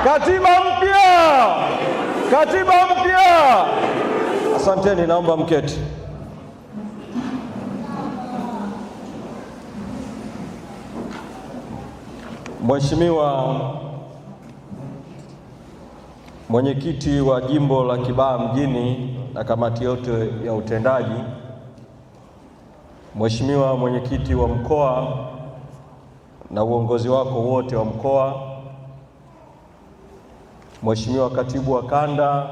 Katiba mpya! Katiba mpya! Asanteni, naomba mketi. Mheshimiwa Mwenyekiti wa Jimbo la Kibaha Mjini na kamati yote ya utendaji, Mheshimiwa Mwenyekiti wa Mkoa na uongozi wako wote wa mkoa, Mheshimiwa Katibu wa Kanda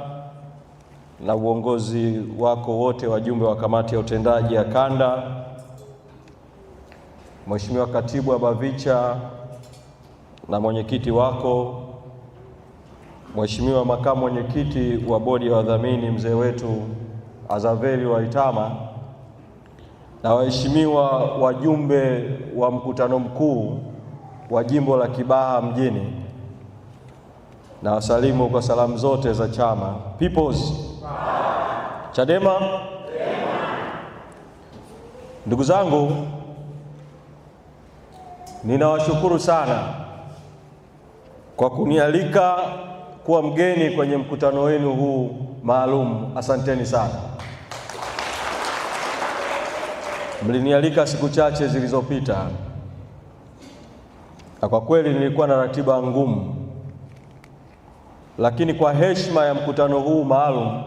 na uongozi wako wote, wajumbe wa kamati ya utendaji ya kanda, Mheshimiwa Katibu wa BAVICHA na mwenyekiti wako, Mheshimiwa Makamu Mwenyekiti wa Bodi ya Wadhamini mzee wetu Azaveli Waitama, na waheshimiwa wajumbe wa mkutano mkuu wa Jimbo la Kibaha Mjini, na wasalimu kwa salamu zote za chama. Peoples Chadema. Ndugu zangu, ninawashukuru sana kwa kunialika kuwa mgeni kwenye mkutano wenu huu maalum. Asanteni sana. Mlinialika siku chache zilizopita, na kwa kweli nilikuwa na ratiba ngumu, lakini kwa heshima ya mkutano huu maalum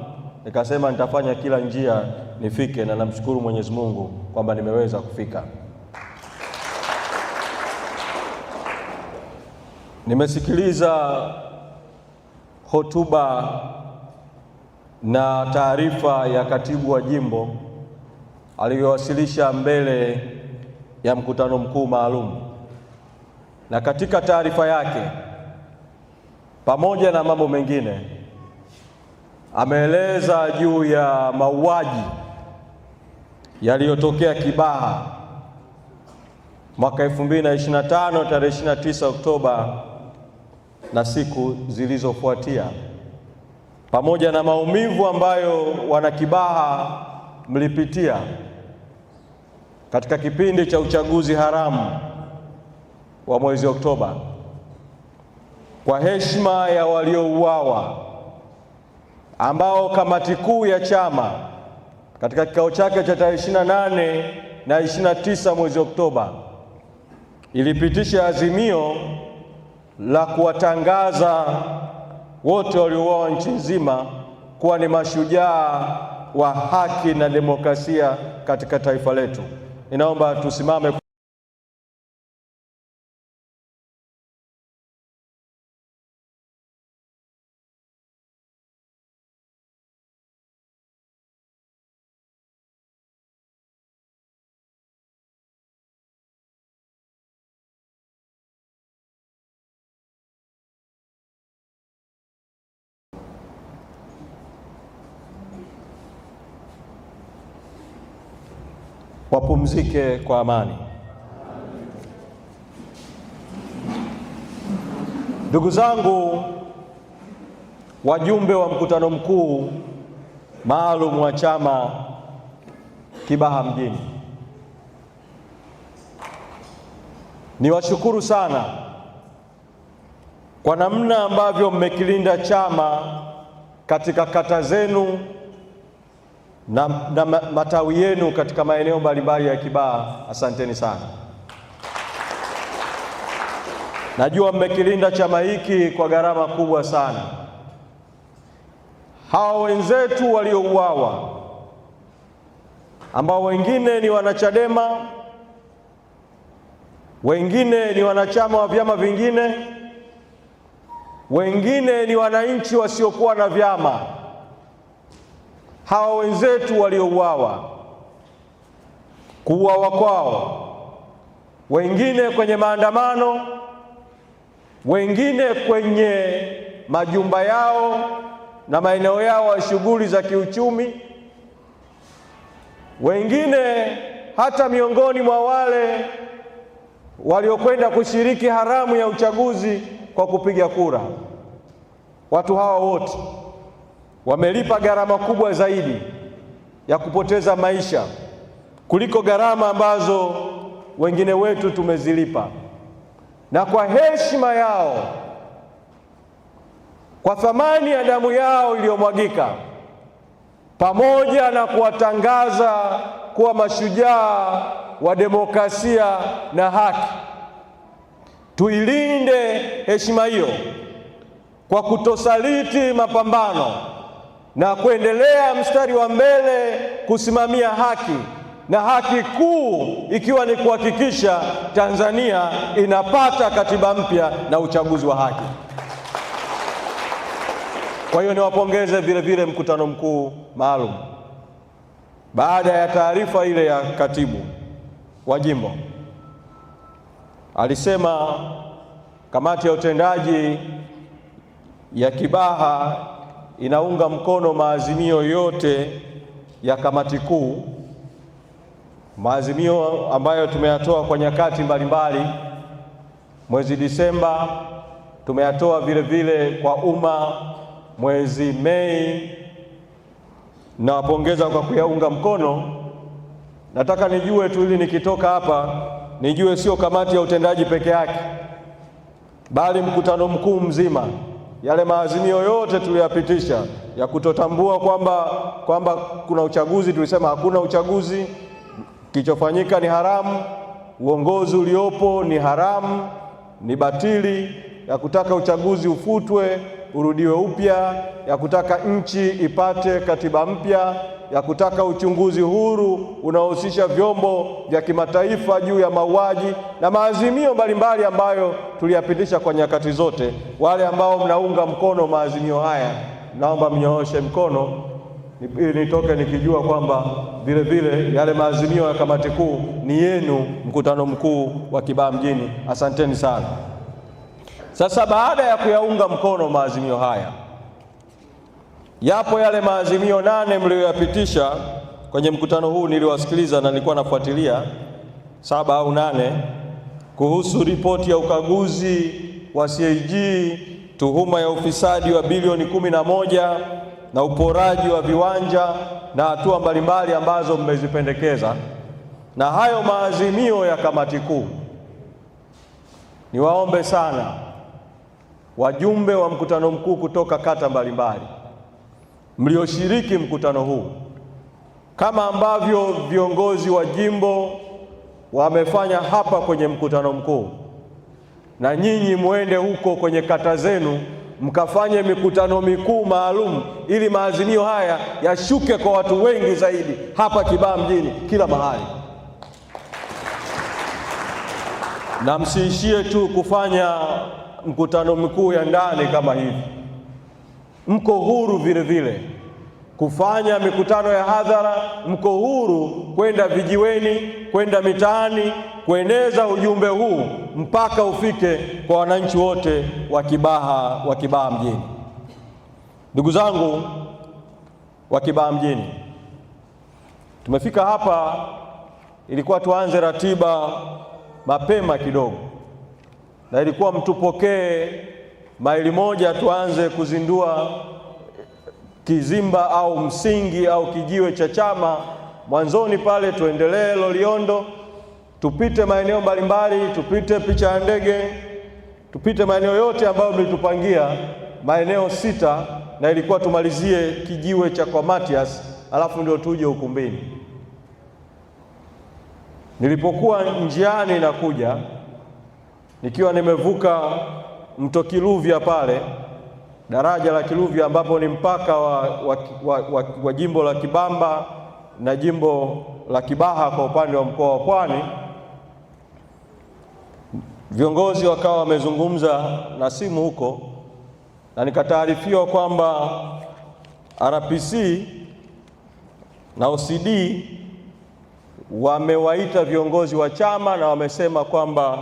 nikasema nitafanya kila njia nifike, na namshukuru Mwenyezi Mungu kwamba nimeweza kufika. Nimesikiliza hotuba na taarifa ya katibu wa jimbo aliyowasilisha mbele ya mkutano mkuu maalum, na katika taarifa yake, pamoja na mambo mengine, ameeleza juu ya mauaji yaliyotokea Kibaha mwaka 2025 tarehe 29 Oktoba na siku zilizofuatia, pamoja na maumivu ambayo wana Kibaha mlipitia katika kipindi cha uchaguzi haramu wa mwezi Oktoba. Kwa heshima ya waliouawa ambao kamati kuu ya chama katika kikao chake cha tarehe 28 na 29 mwezi Oktoba ilipitisha azimio la kuwatangaza wote waliouawa nchi nzima kuwa ni mashujaa wa haki na demokrasia katika taifa letu. Ninaomba tusimame. Wapumzike kwa amani. Ndugu zangu, wajumbe wa mkutano mkuu maalum wa chama Kibaha Mjini, niwashukuru sana kwa namna ambavyo mmekilinda chama katika kata zenu na matawi yenu katika maeneo mbalimbali ya Kibaha. Asanteni sana. Najua mmekilinda chama hiki kwa gharama kubwa sana. Hawa wenzetu waliouawa, ambao wengine ni wanachadema, wengine ni wanachama wa vyama vingine, wengine ni wananchi wasiokuwa na vyama, hawa wenzetu waliouawa, kuuawa kwao, wengine kwenye maandamano, wengine kwenye majumba yao na maeneo yao ya shughuli za kiuchumi, wengine hata miongoni mwa wale waliokwenda kushiriki haramu ya uchaguzi kwa kupiga kura. Watu hawa wote wamelipa gharama kubwa zaidi ya kupoteza maisha kuliko gharama ambazo wengine wetu tumezilipa. Na kwa heshima yao kwa thamani ya damu yao iliyomwagika, pamoja na kuwatangaza kuwa mashujaa wa demokrasia na haki. Tuilinde heshima hiyo kwa kutosaliti mapambano na kuendelea mstari wa mbele kusimamia haki, na haki kuu ikiwa ni kuhakikisha Tanzania inapata katiba mpya na uchaguzi wa haki. Kwa hiyo niwapongeze vile vile mkutano mkuu maalum. Baada ya taarifa ile ya katibu wa jimbo, alisema kamati ya utendaji ya Kibaha inaunga mkono maazimio yote ya kamati kuu, maazimio ambayo tumeyatoa kwa nyakati mbalimbali. Mwezi Disemba tumeyatoa vile vile kwa umma, mwezi Mei. Nawapongeza kwa kuyaunga mkono. Nataka nijue tu, ili nikitoka hapa nijue sio kamati ya utendaji peke yake, bali mkutano mkuu mzima, yale maazimio yote tuliyapitisha ya kutotambua kwamba kuna uchaguzi. Tulisema hakuna uchaguzi, kilichofanyika ni haramu, uongozi uliopo ni haramu, ni batili, ya kutaka uchaguzi ufutwe urudiwe upya, ya kutaka nchi ipate katiba mpya, ya kutaka uchunguzi huru unaohusisha vyombo vya kimataifa juu ya mauaji, na maazimio mbalimbali ambayo tuliyapitisha kwa nyakati zote. Wale ambao mnaunga mkono maazimio haya, naomba mnyooshe mkono ili nitoke nikijua kwamba vile vile yale maazimio ya kamati kuu ni yenu, mkutano mkuu wa Kibaha mjini. Asanteni sana. Sasa baada ya kuyaunga mkono maazimio haya, yapo yale maazimio 8 mlioyapitisha kwenye mkutano huu. Niliwasikiliza na nilikuwa nafuatilia 7 au 8, kuhusu ripoti ya ukaguzi wa CAG, tuhuma ya ufisadi wa bilioni 11 na uporaji wa viwanja na hatua mbalimbali ambazo mmezipendekeza. Na hayo maazimio ya kamati kuu, niwaombe sana wajumbe wa mkutano mkuu kutoka kata mbalimbali mlioshiriki mkutano huu, kama ambavyo viongozi wa jimbo wamefanya hapa kwenye mkutano mkuu, na nyinyi muende huko kwenye kata zenu mkafanye mikutano mikuu maalum, ili maazimio haya yashuke kwa watu wengi zaidi hapa Kibaha mjini, kila mahali. Na msiishie tu kufanya mkutano mkuu ya ndani kama hivi, mko huru vile vile kufanya mikutano ya hadhara, mko huru kwenda vijiweni, kwenda mitaani, kueneza ujumbe huu mpaka ufike kwa wananchi wote wa Kibaha mjini. Ndugu zangu wa Kibaha mjini, tumefika hapa, ilikuwa tuanze ratiba mapema kidogo, na ilikuwa mtupokee maili moja tuanze kuzindua kizimba au msingi au kijiwe cha chama mwanzoni pale, tuendelee Loliondo, tupite maeneo mbalimbali, tupite picha ya ndege, tupite maeneo yote ambayo mlitupangia, maeneo 6, na ilikuwa tumalizie kijiwe cha kwa Matias, alafu ndio tuje ukumbini. Nilipokuwa njiani nakuja, nikiwa nimevuka mto Kiluvya pale, daraja la Kiluvya ambapo ni mpaka wa jimbo la Kibamba na jimbo la Kibaha kwa upande wa mkoa wa Pwani, viongozi wakawa wamezungumza na simu huko, na nikataarifiwa kwamba RPC na OCD wamewaita viongozi wa chama na wamesema kwamba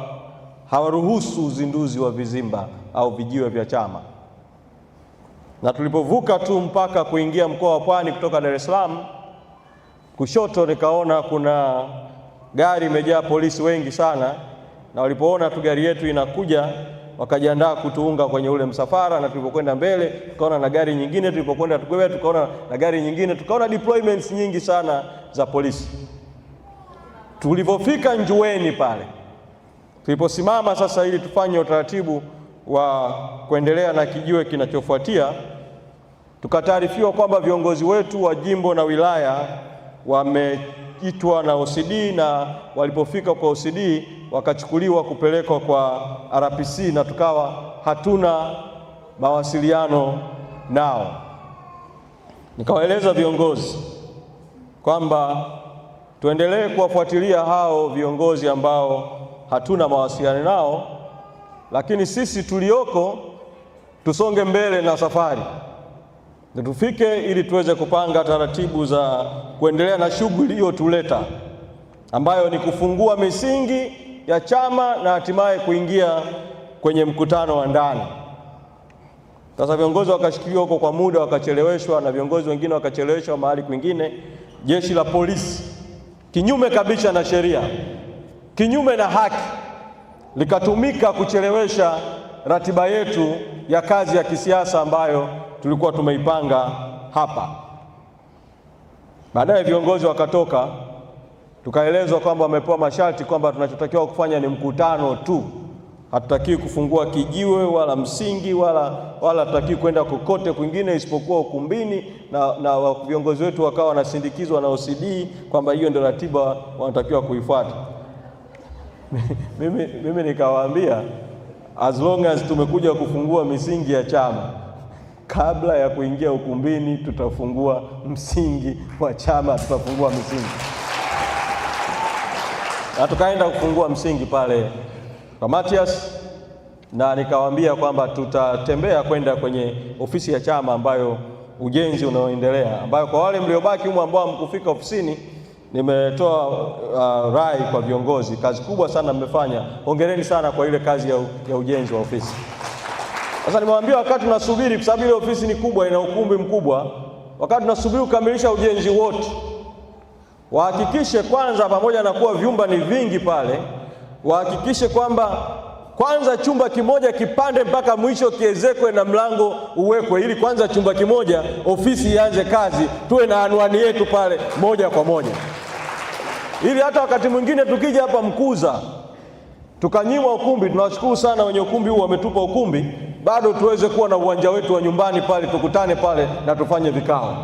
hawaruhusu uzinduzi wa vizimba au vijiwe vya chama. Na tulipovuka tu mpaka kuingia mkoa wa Pwani kutoka Dar es Salaam, kushoto nikaona kuna gari imejaa polisi wengi sana, na walipoona tu gari yetu inakuja wakajiandaa kutuunga kwenye ule msafara. Na tulipokwenda mbele tukaona na gari nyingine, tulipokwenda tukaona na gari nyingine, tukaona deployments nyingi sana za polisi. Tulipofika Njueni pale, tuliposimama sasa ili tufanye utaratibu wa kuendelea na kijiwe kinachofuatia, tukataarifiwa kwamba viongozi wetu wa jimbo na wilaya wameitwa na OCD, na walipofika kwa OCD wakachukuliwa kupelekwa kwa RPC, na tukawa hatuna mawasiliano nao. Nikawaeleza viongozi kwamba tuendelee kuwafuatilia hao viongozi ambao hatuna mawasiliano nao, lakini sisi tulioko tusonge mbele na safari na tufike ili tuweze kupanga taratibu za kuendelea na shughuli hiyo tuleta, ambayo ni kufungua misingi ya chama na hatimaye kuingia kwenye mkutano wa ndani. Sasa viongozi wakashikiliwa huko kwa muda, wakacheleweshwa, na viongozi wengine wakacheleweshwa mahali kwingine. Jeshi la polisi kinyume kabisa na sheria, kinyume na haki, likatumika kuchelewesha ratiba yetu ya kazi ya kisiasa ambayo tulikuwa tumeipanga hapa. Baadaye viongozi wakatoka, tukaelezwa kwamba wamepewa masharti kwamba tunachotakiwa kufanya ni mkutano tu. Hatutakiwi kufungua kijiwe wala msingi wala hatutakiwi kwenda kokote kwingine isipokuwa ukumbini, na viongozi wetu wakawa wanasindikizwa na OCD kwamba hiyo ndio ratiba wanatakiwa kuifuata. Mimi nikawaambia as long as tumekuja kufungua misingi ya chama, kabla ya kuingia ukumbini tutafungua msingi wa chama, tutafungua misingi. Na tukaenda kufungua msingi pale kwa Matias, na nikawaambia kwamba tutatembea kwenda kwenye ofisi ya chama ambayo ujenzi unaoendelea, ambayo kwa wale mliobaki humu ambao hamkufika ofisini, nimetoa rai kwa viongozi, kazi kubwa sana mmefanya, hongereni sana kwa ile kazi ya ujenzi wa ofisi. Sasa nimewaambia wakati tunasubiri, kwa sababu ile ofisi ni kubwa, ina ukumbi mkubwa, wakati tunasubiri kukamilisha ujenzi wote, wahakikishe kwanza, pamoja na kuwa vyumba ni vingi pale, wahakikishe kwamba kwanza chumba kimoja kipande mpaka mwisho kiezekwe na mlango uwekwe, ili kwanza chumba kimoja ofisi ianze kazi, tuwe na anwani yetu pale moja kwa moja, ili hata wakati mwingine tukija hapa Mkuza tukanyimwa ukumbi, tunawashukuru sana wenye ukumbi huu, wametupa ukumbi, bado tuweze kuwa na uwanja wetu wa nyumbani pale, tukutane pale na tufanye vikao.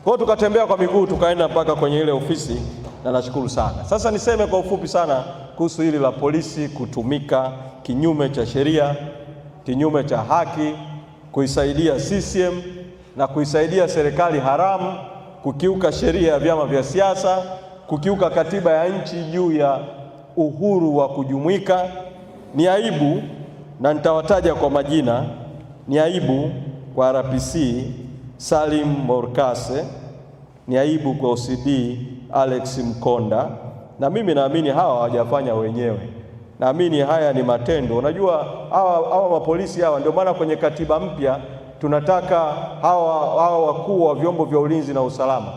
Kwa hiyo tukatembea kwa miguu tukaenda mpaka kwenye ile ofisi, na nashukuru sana. Sasa niseme kwa ufupi sana kuhusu hili la polisi kutumika kinyume cha sheria, kinyume cha haki, kuisaidia CCM na kuisaidia serikali haramu, kukiuka sheria ya vyama vya siasa, kukiuka katiba ya nchi juu ya uhuru wa kujumuika. Ni aibu, na nitawataja kwa majina. Ni aibu kwa RPC Salim Morkase, ni aibu kwa OCD Alex Mkonda, na mimi naamini hawa hawajafanya wenyewe, naamini haya ni matendo. Unajua hawa mapolisi hawa, ndio maana kwenye katiba mpya tunataka hawa wakuu wa vyombo vya ulinzi na usalama,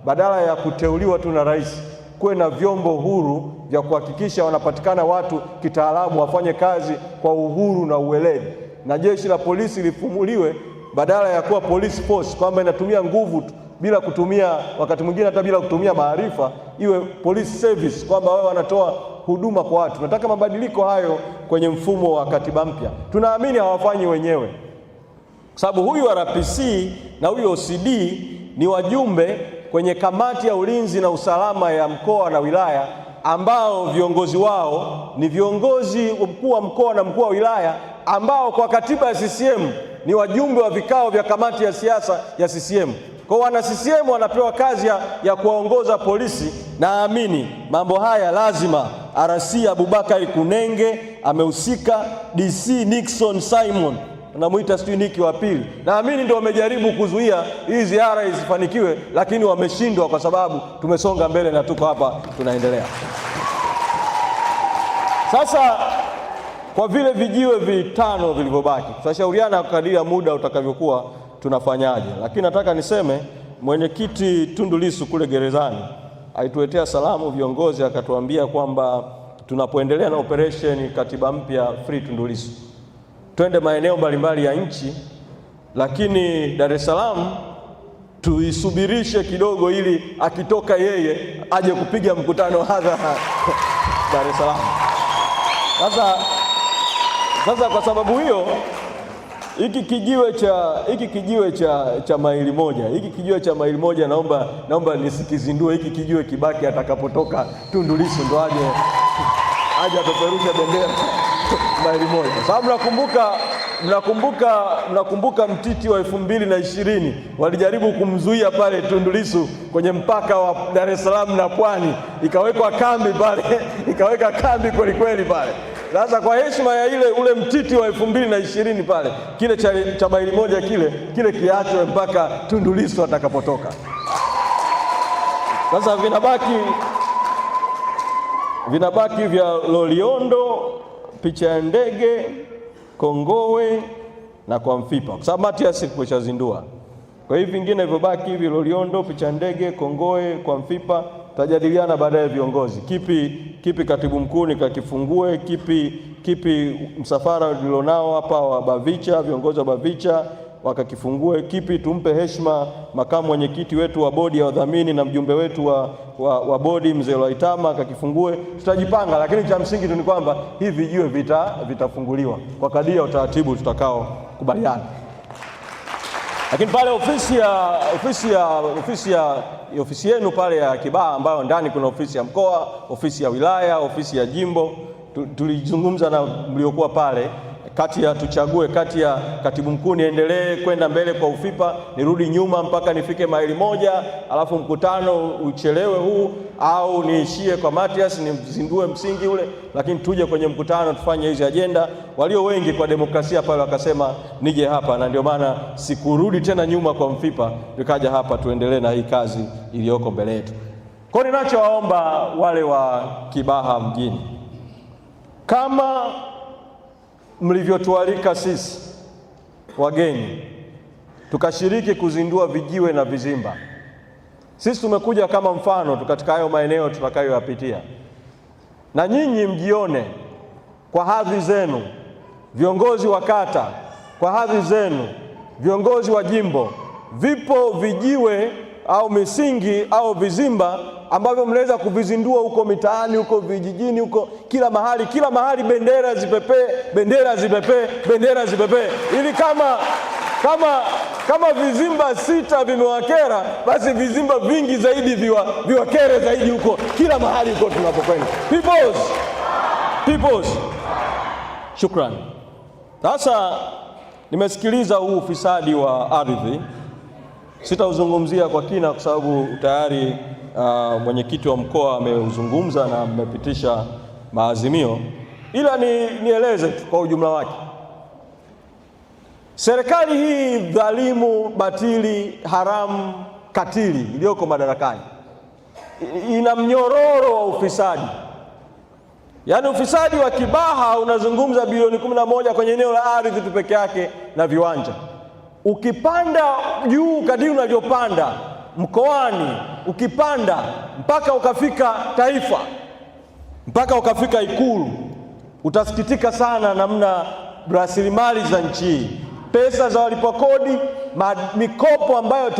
badala ya kuteuliwa tu na rais, kuwe na vyombo huru vya kuhakikisha wanapatikana watu kitaalamu, wafanye kazi kwa uhuru na uweledi. Na jeshi la polisi lifumuliwe, badala ya kuwa police force kwamba inatumia nguvu tu bila kutumia, wakati mwingine hata bila kutumia maarifa, iwe police service kwamba wao wanatoa huduma kwa watu. Tunataka mabadiliko hayo kwenye mfumo wa katiba mpya. Tunaamini hawafanyi wenyewe, kwa sababu huyu RPC na huyu OCD ni wajumbe kwenye kamati ya ulinzi na usalama ya mkoa na wilaya, ambao viongozi wao ni viongozi, mkuu wa mkoa na mkuu wa wilaya, ambao kwa katiba ya CCM ni wajumbe wa vikao vya kamati ya siasa ya CCM. Kwa wana CCM wanapewa kazi ya kuwaongoza polisi. Naamini mambo haya lazima RC Abubakar Kunenge amehusika, DC Nixon Simon, namuita sijui Niki wa pili, naamini ndio wamejaribu kuzuia hii ziara isifanikiwe, lakini wameshindwa, kwa sababu tumesonga mbele na tuko hapa tunaendelea. Sasa kwa vile vijiwe vitano vilivyobaki, tutashauriana kadiri muda utakavyokuwa tunafanyaje, lakini nataka niseme mwenyekiti Tundu Lissu kule gerezani alituletea salamu viongozi, akatuambia kwamba tunapoendelea na operation katiba mpya Free Tundu Lissu, twende maeneo mbalimbali ya nchi, lakini Dar es Salaam tuisubirishe kidogo, ili akitoka yeye aje kupiga mkutano hadhara Dar es Salaam. Sasa Sasa kwa sababu hiyo hiki kijiwe cha maili moja, naomba nisikizindue hiki kijiwe, kibaki atakapotoka Tundu Lissu ndo aje apeperusha bendera maili moja. Sababu mnakumbuka mtiti wa 2020 walijaribu kumzuia pale Tundu Lissu kwenye mpaka wa Dar es Salaam na Pwani, ikawekwa kambi pale ikaweka kambi kweli kweli pale. Sasa kwa heshima ya ule mtiti wa 2020 pale, kile cha maili moja kile kiachwe mpaka Tundu Lissu atakapotoka. Sasa vinabaki vya Loliondo, picha ya ndege, Kongowe na kwa Mfipa, kwa sababu Mathias kushazindua. Kwa hiyo vingine vibaki hivi, Loliondo, picha ya ndege, Kongowe, kwa Mfipa. Tajadiliana baadaye viongozi, kipi katibu mkuu nikakifungue, kipi msafara nilionao hapa wa Bavicha, viongozi wa Bavicha wakakifungue, kipi tumpe heshima makamu mwenyekiti wetu wa bodi ya wadhamini na mjumbe wetu wa bodi mzee Lwaitama akakifungue. Tutajipanga, lakini cha msingi tu ni kwamba hivi vijiwe vitafunguliwa kwa kadiri ya utaratibu tutakao kubaliana. Lakini pale ofisi yenu pale ya Kibaha, ambayo ndani kuna ofisi ya mkoa, ofisi ya wilaya, ofisi ya jimbo, tulizungumza na mliokuwa pale, tuchague kati ya katibu mkuu niendelee kwenda mbele kwa Ufipa, nirudi nyuma mpaka nifike maili moja alafu mkutano uchelewe huu, au niishie kwa Mathias nizindue msingi ule, lakini tuje kwenye mkutano tufanye hizi ajenda. Walio wengi kwa demokrasia pale wakasema nije hapa, na ndio maana sikurudi tena nyuma kwa Mfipa, nikaja hapa tuendelee na hii kazi iliyoko mbele yetu. Kwa ninachowaomba wale wa Kibaha mjini, kama mlivyotualika sisi wageni tukashiriki kuzindua vijiwe na vizimba, sisi tumekuja kama mfano katika hayo maeneo tutakayoyapitia, na nyinyi mjione kwa hadhi zenu, viongozi wa kata kwa hadhi zenu, viongozi wa jimbo, vipo vijiwe au misingi au vizimba ambavyo mnaweza kuvizindua huko mitaani, huko vijijini, huko kila mahali, bendera zipepee, ili kama vizimba 6 vimewakera, basi vizimba vingi zaidi viwakere zaidi huko kila mahali huko tunapokwenda. Peoples. Shukrani. Sasa nimesikiliza huu ufisadi wa ardhi, sitauzungumzia kwa kina kwa sababu tayari mwenyekiti wa mkoa ameuzungumza na amepitisha maazimio, ila nieleze kwa ujumla wake. Serikali hii dhalimu, batili, haramu, katili iliyoko madarakani ina mnyororo wa ufisadi. Yaani ufisadi wa Kibaha unazungumza bilioni 11 kwenye eneo la ardhi tu peke yake na viwanja. Ukipanda juu kadiri unavyopanda mkoani, ukipanda mpaka ukafika taifa, mpaka ukafika Ikulu, utasikitika sana namna rasilimali za nchi, pesa za walipa kodi, mikopo ambayo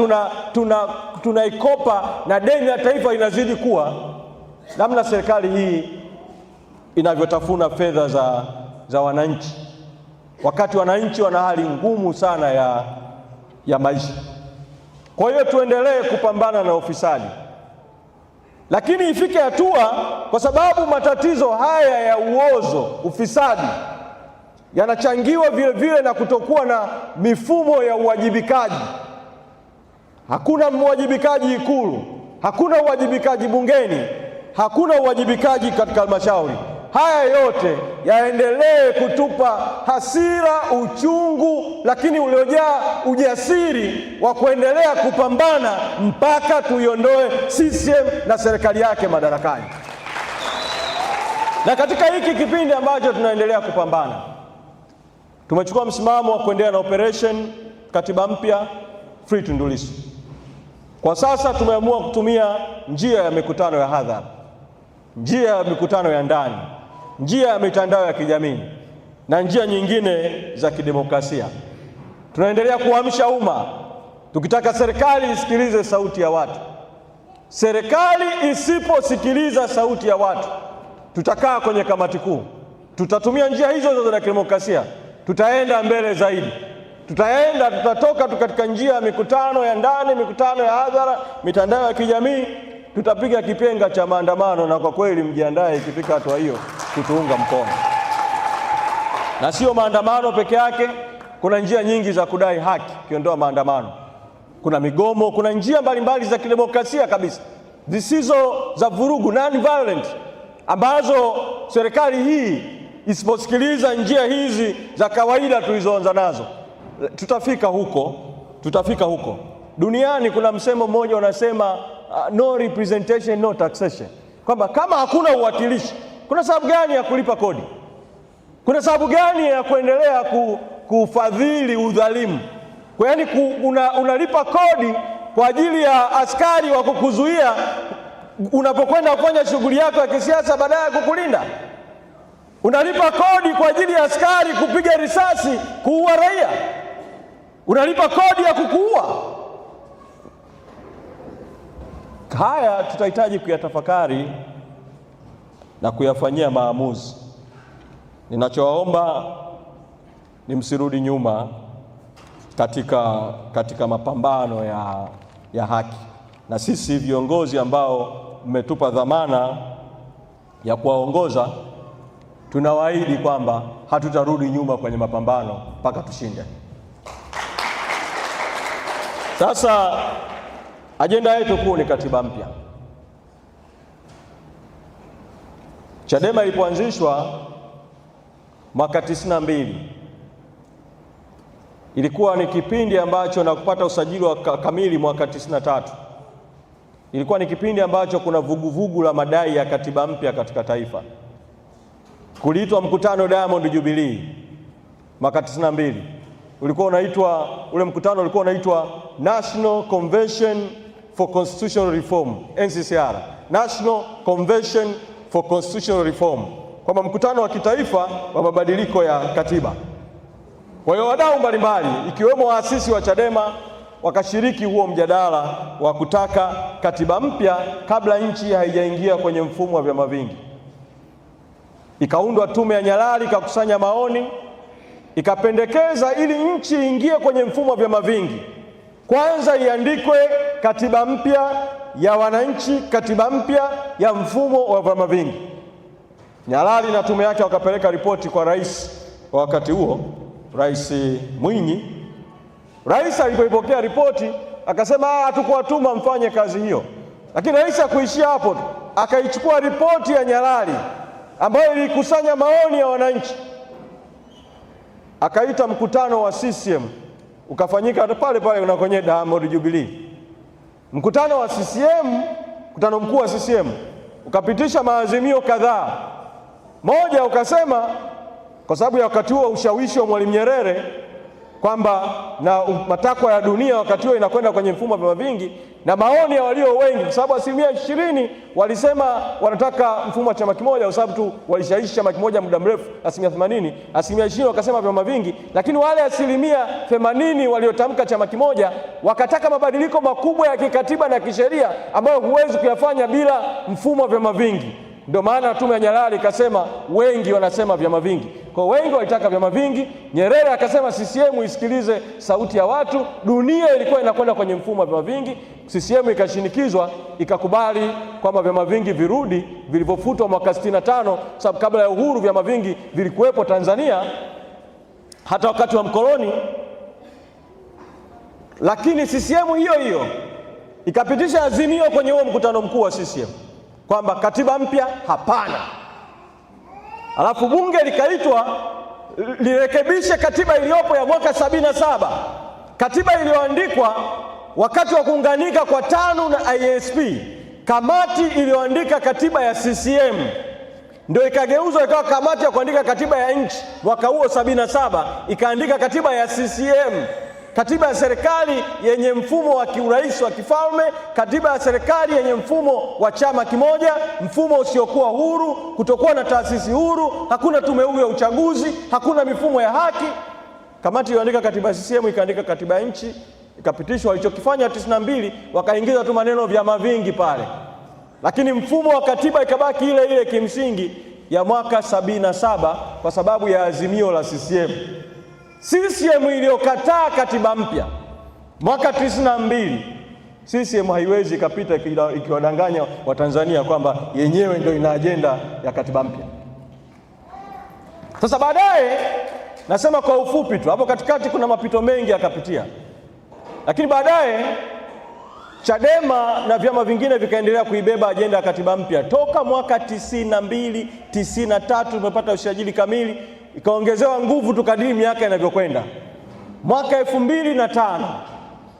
tunaikopa na deni la taifa inazidi kuwa, namna serikali hii inavyotafuna fedha za wananchi, wakati wananchi wana hali ngumu sana ya maisha. Kwa hiyo tuendelee kupambana na ufisadi, lakini ifike hatua, kwa sababu matatizo haya ya uozo, ufisadi yanachangiwa vile vile na kutokuwa na mifumo ya uwajibikaji. Hakuna uwajibikaji Ikulu, hakuna uwajibikaji bungeni, hakuna uwajibikaji katika halmashauri. Haya yote yaendelee kutupa hasira, uchungu, lakini uliojaa ujasiri wa kuendelea kupambana mpaka tuiondoe CCM na serikali yake madarakani. Na katika hiki kipindi ambacho tunaendelea kupambana, tumechukua msimamo wa kuendelea na operation katiba mpya Free Tundu Lissu. Kwa sasa tumeamua kutumia njia ya mikutano ya hadhara, njia ya mikutano ya ndani, njia ya mitandao ya kijamii na njia nyingine za kidemokrasia. Tunaendelea kuamsha umma tukitaka serikali isikilize sauti ya watu. Serikali isiposikiliza sauti ya watu, tutakaa kwenye kamati kuu, tutatumia njia hizo za kidemokrasia, tutaenda mbele zaidi. Tutatoka katika njia ya mikutano ya ndani, mikutano ya hadhara, mitandao ya kijamii, tutapiga kipenga cha maandamano, na kwa kweli mjiandae ikifika hatua hiyo kutuunga mkono. Na sio maandamano peke yake, kuna njia nyingi za kudai haki kiondoa maandamano. Kuna migomo, kuna njia mbalimbali za kidemokrasia kabisa zisizo za vurugu, non violent, ambazo serikali hii isiposikiliza njia hizi za kawaida tulizoanza nazo, tutafika huko. Duniani kuna msemo mmoja unasema no representation no taxation, kwamba kama hakuna uwakilishi, kuna sababu gani ya kulipa kodi? Kuna sababu gani ya kuendelea kufadhili udhalimu? Kwa yani unalipa kodi kwa ajili ya askari wa kukuzuia unapokwenda kufanya shughuli yako ya kisiasa baadaye ya kukulinda. Unalipa kodi kwa ajili ya askari kupiga risasi kuua raia. Unalipa kodi ya kukuua. Haya tutahitaji kuyatafakari na kuyafanyia maamuzi. Ninachowaomba ni msirudi nyuma katika mapambano ya haki. Na sisi viongozi ambao mmetupa dhamana ya kuwaongoza, tunawaahidi kwamba hatutarudi nyuma kwenye mapambano mpaka tushinde. Sasa ajenda yetu kuu ni katiba mpya. Chadema ilipoanzishwa mwaka 92 ilikuwa ni kipindi ambacho, na kupata usajili wa kamili mwaka 93, ilikuwa ni kipindi ambacho kuna vuguvugu la madai ya katiba mpya katika taifa. Kuliitwa mkutano Diamond Jubilee mwaka 92. Ule mkutano ulikuwa unaitwa National Convention for Constitutional Reform, NCCR, National Convention for Constitutional Reform, kwamba mkutano wa kitaifa wa mabadiliko ya katiba. Kwa hiyo wadau mbalimbali ikiwemo waasisi wa Chadema wakashiriki huo mjadala wa kutaka katiba mpya kabla nchi haijaingia kwenye mfumo wa vyama vingi. Ikaundwa tume ya Nyalali, ikakusanya maoni, ikapendekeza ili nchi ingie kwenye mfumo wa vyama vingi, kwanza iandikwe katiba mpya ya wananchi, katiba mpya ya mfumo wa vyama vingi. Nyalali na tume yake wakapeleka ripoti kwa rais wa wakati huo, Rais Mwinyi. Rais alipoipokea ripoti akasema hatukuwatuma mfanye kazi hiyo. Lakini rais hakuishia hapo, akaichukua ripoti ya Nyalali ambayo ilikusanya maoni ya wananchi, akaita mkutano wa CCM ukafanyika pale na kwenye Diamond Jubilee. Mkutano wa CCM, mkutano mkuu wa CCM ukapitisha maazimio kadhaa. Moja ukasema, kwa sababu ya wakati huo ushawishi wa Mwalimu Nyerere kwamba na matakwa ya dunia wakati huo inakwenda kwenye mfumo wa vyama vingi, na maoni ya walio wengi, kwa sababu 20% walisema wanataka mfumo wa chama kimoja, kwa sababu tu walishaishi chama kimoja muda mrefu, 80%, 20% wakasema vyama vingi. Lakini wale 80% waliotamka chama kimoja wakataka mabadiliko makubwa ya kikatiba na kisheria ambayo huwezi kuyafanya bila mfumo wa vyama vingi. Ndio maana tume ya Nyalali ikasema wengi wanasema vyama vingi. Kwa wengi walitaka vyama vingi. Nyerere akasema CCM isikilize sauti ya watu. Dunia ilikuwa inakwenda kwenye mfumo wa vyama vingi. CCM ikashinikizwa, ikakubali kwamba vyama vingi virudi, vilivyofutwa mwaka 65, sababu kabla ya uhuru vyama vingi vilikuwepo Tanzania hata wakati wa mkoloni. Lakini CCM hiyo ikapitisha azimio kwenye huo mkutano mkuu wa CCM kwamba katiba mpya hapana. Alafu bunge likaitwa lirekebishe katiba iliyopo ya mwaka 77, katiba iliyoandikwa wakati wa kuunganika kwa TANU na ISP. Kamati iliyoandika katiba ya CCM ndio ikageuzwa ikawa kamati ya kuandika katiba ya nchi. Mwaka huo 77 ikaandika katiba ya CCM, katiba ya serikali yenye mfumo wa kiurais wa kifalme, katiba ya serikali yenye mfumo wa chama kimoja, mfumo usiokuwa huru, kutokuwa na taasisi huru, hakuna tume huru ya uchaguzi, hakuna mifumo ya haki. Kamati iliyoandika katiba ya CCM ikaandika katiba ya nchi, ikapitishwa. Walichokifanya 92 wakaingiza tu maneno vyama vingi pale, lakini mfumo wa katiba ikabaki ile ile kimsingi, ya mwaka 77 kwa sababu ya azimio la CCM. CCM iliyokataa katiba mpya mwaka 92, CCM haiwezi ikapita ikiwadanganya Watanzania kwamba yenyewe ndio ina ajenda ya katiba mpya. Sasa baadaye, nasema kwa ufupi tu, hapo katikati kuna mapito mengi yakapitia, lakini baadaye Chadema na vyama vingine vikaendelea kuibeba ajenda ya katiba mpya. Toka mwaka 92, 93 tumepata usajili kamili, ikaongezewa nguvu tukadiri miaka inavyokwenda. Mwaka 2005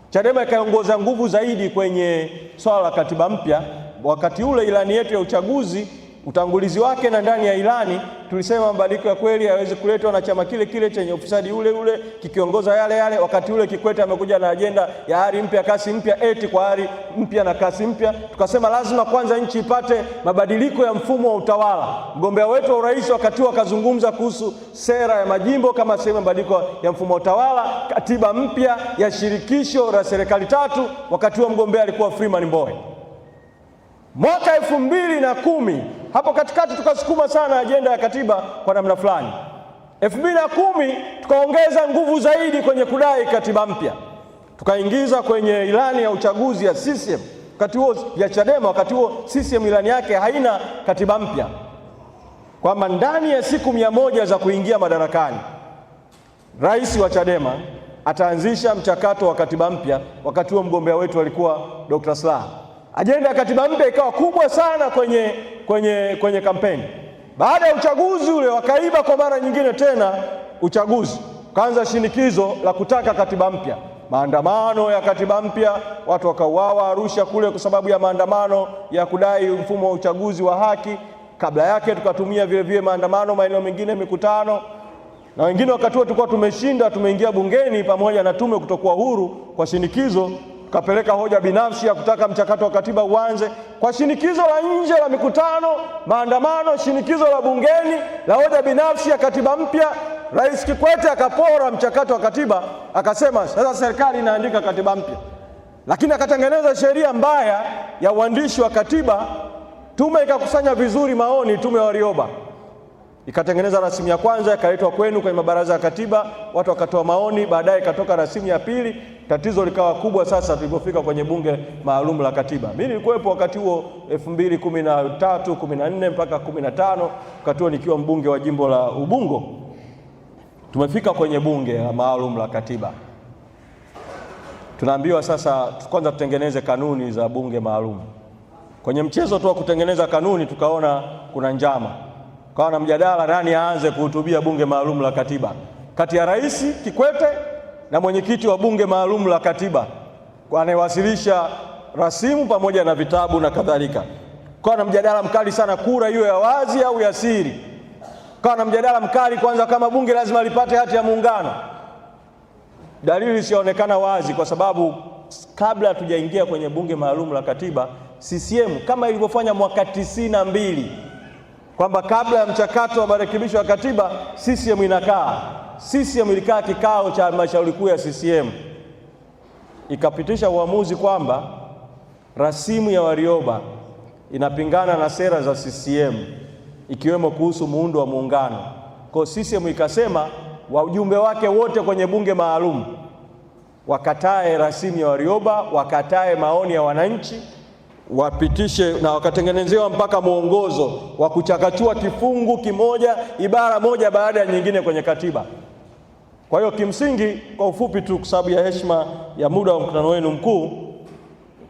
Chadema ikaongoza nguvu zaidi kwenye swala la katiba mpya. Wakati ule ilani yetu ya uchaguzi, utangulizi wake na ndani ya ilani tulisema mabadiliko ya kweli hayawezi kuletwa na chama kile kile chenye ufisadi ule ule kikiongoza yale yale. Wakati ule Kikwete amekuja na ajenda ya ari mpya kasi mpya, eti kwa ari mpya na kasi mpya. Tukasema lazima kwanza nchi ipate mabadiliko ya mfumo wa utawala. Mgombea wetu wa urais wakati huo akazungumza kuhusu sera ya majimbo kama sehemu mabadiliko ya mfumo wa utawala, katiba mpya ya shirikisho la serikali tatu. Wakati huo mgombea alikuwa Freeman Mbowe. Mwaka 2010 hapo katikati tukasukuma sana ajenda ya katiba kwa namna fulani. 2010 tukaongeza nguvu zaidi kwenye kudai katiba mpya, tukaingiza kwenye ilani ya uchaguzi ya CCM wakati huo ya Chadema. Wakati huo CCM ilani yake haina katiba mpya, kwamba ndani ya siku 100 za kuingia madarakani rais wa Chadema ataanzisha mchakato wa katiba mpya. Wakati huo mgombea wetu alikuwa Dr. Slaa. Ajenda ya katiba mpya ikawa kubwa sana kwenye kampeni. Baada ya uchaguzi ule wakaiba kwa mara nyingine tena uchaguzi, kaanza shinikizo la kutaka katiba mpya, maandamano ya katiba mpya, watu wakauawa Arusha kule kwa sababu ya maandamano ya kudai mfumo wa uchaguzi wa haki. Kabla yake tukatumia vile vile maandamano maeneo mengine, mikutano, na wengine wakati huo tulikuwa tumeshinda, tumeingia bungeni pamoja na tume kutokuwa huru kwa shinikizo, kapeleka hoja binafsi ya kutaka mchakato wa katiba uanze. Kwa shinikizo la nje la mikutano, maandamano, shinikizo la bungeni la hoja binafsi ya katiba mpya, Rais Kikwete akapora mchakato wa katiba, akasema sasa serikali inaandika katiba mpya. Lakini akatengeneza sheria mbaya ya uandishi wa katiba. Tume ikakusanya vizuri maoni, tume ya Warioba ikatengeneza rasimu ya kwanza, ikaletwa kwenu kwenye mabaraza ya katiba, watu wakatoa maoni, baadaye ikatoka rasimu ya pili. Tatizo likawa kubwa sasa tulipofika kwenye bunge maalum la katiba. Mimi nilikuwepo wakati huo 2013, 14 mpaka 15, wakati huo nikiwa mbunge wa jimbo la Ubungo. Tumefika kwenye bunge maalum la katiba, tunaambiwa sasa kwanza tutengeneze kanuni za bunge maalum. Kwenye mchezo tu wa kutengeneza kanuni tukaona kuna njama, kwa na mjadala nani aanze kuhutubia bunge maalum la katiba, kati ya Rais Kikwete na mwenyekiti wa bunge maalum la katiba kwa anayewasilisha rasimu pamoja na vitabu na kadhalika. Kwa na mjadala mkali sana, kura hiyo ya wazi au ya siri. Kwa na mjadala mkali kwanza, kama bunge lazima lipate hati ya muungano. Dalili sionekana wazi, kwa sababu kabla hatujaingia kwenye bunge maalum la katiba, CCM kama ilivyofanya mwaka 92 kwamba kabla ya mchakato wa marekebisho ya katiba CCM inakaa. CCM ilikaa kikao cha halmashauri kuu ya CCM, ikapitisha uamuzi kwamba rasimu ya Warioba inapingana na sera za CCM, ikiwemo kuhusu muundo wa muungano. Kwa CCM ikasema wajumbe wake wote kwenye bunge maalum wakatae rasimu ya Warioba, wakatae maoni ya wananchi, wapitishe, na wakatengenezewa mpaka mwongozo wa kuchakachua kifungu kimoja, ibara moja baada ya nyingine kwenye katiba. Kwa hiyo kimsingi, kwa ufupi tu, kwa sababu ya heshima ya muda wa mkutano wenu mkuu,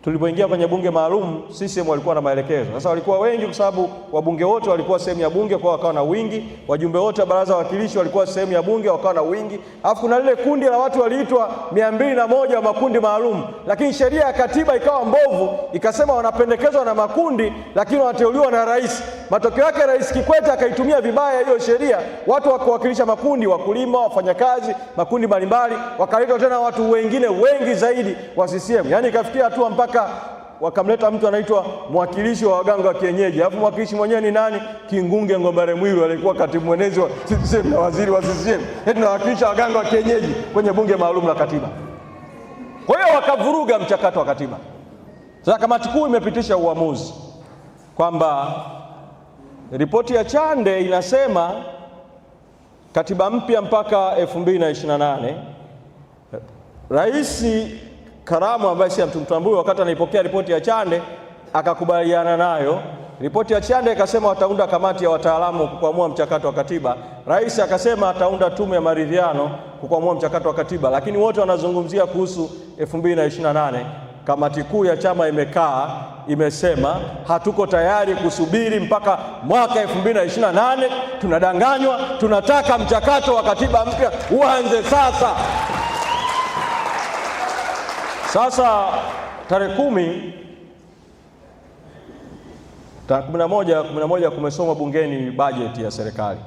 tulipoingia kwenye bunge maalum CCM walikuwa na maelekezo. Sasa walikuwa wengi kwa sababu wabunge wote walikuwa sehemu ya bunge, kwa wakawa na wingi. Wajumbe wote wa baraza la wawakilishi walikuwa sehemu ya bunge, wakawa na wingi. Alafu kuna lile kundi la watu waliitwa 201 wa makundi maalum, lakini sheria ya katiba ikawa mbovu, ikasema wanapendekezwa na makundi lakini wanateuliwa na rais. Matokeo yake Rais Kikwete akaitumia vibaya hiyo sheria, watu wakiwakilisha makundi, wakulima, wafanyakazi, makundi mbalimbali, wakaletwa tena watu wengine wengi zaidi wa CCM. Yaani ikafikia hatua mpaka wakamleta mtu anaitwa mwakilishi wa waganga wa kienyeji. Alafu mwakilishi mwenyewe ni nani? Kingunge Ngombare Mwiru, alikuwa katibu mwenezi wa CCM na waziri wa CCM, eti nawakilisha waganga wa kienyeji kwenye bunge maalum la katiba. Kwa hiyo wakavuruga mchakato wa katiba. Sasa kamati kuu imepitisha uamuzi kwamba Ripoti ya Chande inasema katiba mpya mpaka 2028. Rais Karamu ambaye si mtumtambui, wakati anaipokea ripoti ya Chande akakubaliana nayo. Ripoti ya Chande ikasema wataunda kamati ya wataalamu kukwamua mchakato wa katiba. Rais akasema ataunda tume ya maridhiano kukwamua mchakato wa katiba, lakini wote wanazungumzia kuhusu 2028. Kamati kuu ya chama imekaa imesema hatuko tayari kusubiri mpaka mwaka 2028, tunadanganywa, tunataka mchakato wa katiba mpya uanze sasa. Sasa tarehe 11 kumesoma bungeni bajeti ya serikali.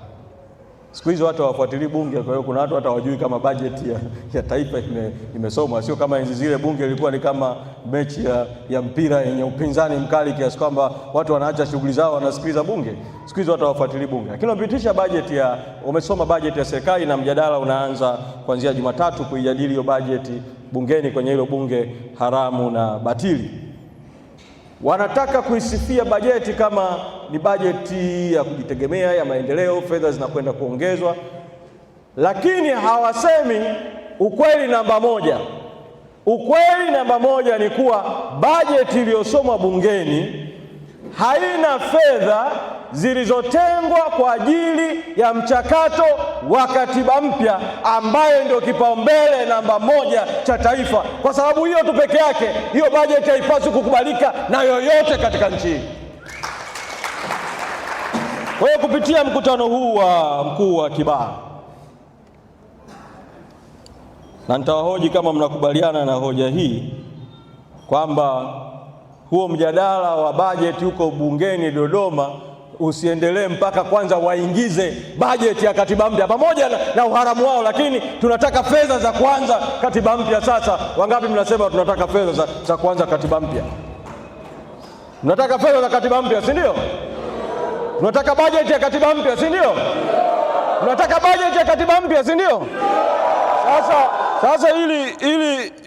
Siku hizo watu hawafuatilii bunge, kwa hiyo kuna watu hata hawajui kama bajeti ya taifa imesomwa. Sio kama enzi zile bunge ilikuwa ni kama mechi ya mpira yenye upinzani mkali kiasi kwamba watu wanaacha shughuli zao wanasikiliza bunge. Siku hizo watu hawafuatilii bunge. Lakini wamepitisha wamesoma bajeti ya serikali na mjadala unaanza kuanzia Jumatatu kuijadili hiyo bajeti bungeni kwenye hilo bunge haramu na batili. Wanataka kuisifia bajeti kama ni bajeti ya kujitegemea, ya maendeleo, fedha zinakwenda kuongezwa, lakini hawasemi ukweli namba moja. Ukweli namba moja ni kuwa bajeti iliyosomwa bungeni haina fedha zilizotengwa kwa ajili ya mchakato wa katiba mpya ambayo ndio kipaumbele namba moja cha taifa. Kwa sababu hiyo tu peke yake, hiyo bajeti haipaswi kukubalika na yoyote katika nchi hii. Kwa hiyo kupitia mkutano huu wa mkuu wa Kibaha, na nitawahoji kama mnakubaliana na hoja hii kwamba huo mjadala wa bajeti huko bungeni Dodoma usiendelee mpaka kwanza waingize bajeti ya katiba mpya pamoja na uharamu wao, lakini tunataka fedha za kuanza katiba mpya sasa. Wangapi mnasema tunataka fedha za kuanza katiba mpya? Tunataka fedha za katiba mpya, si ndio? Tunataka bajeti ya katiba mpya, si ndio? Tunataka bajeti ya katiba mpya, si ndio? Sasa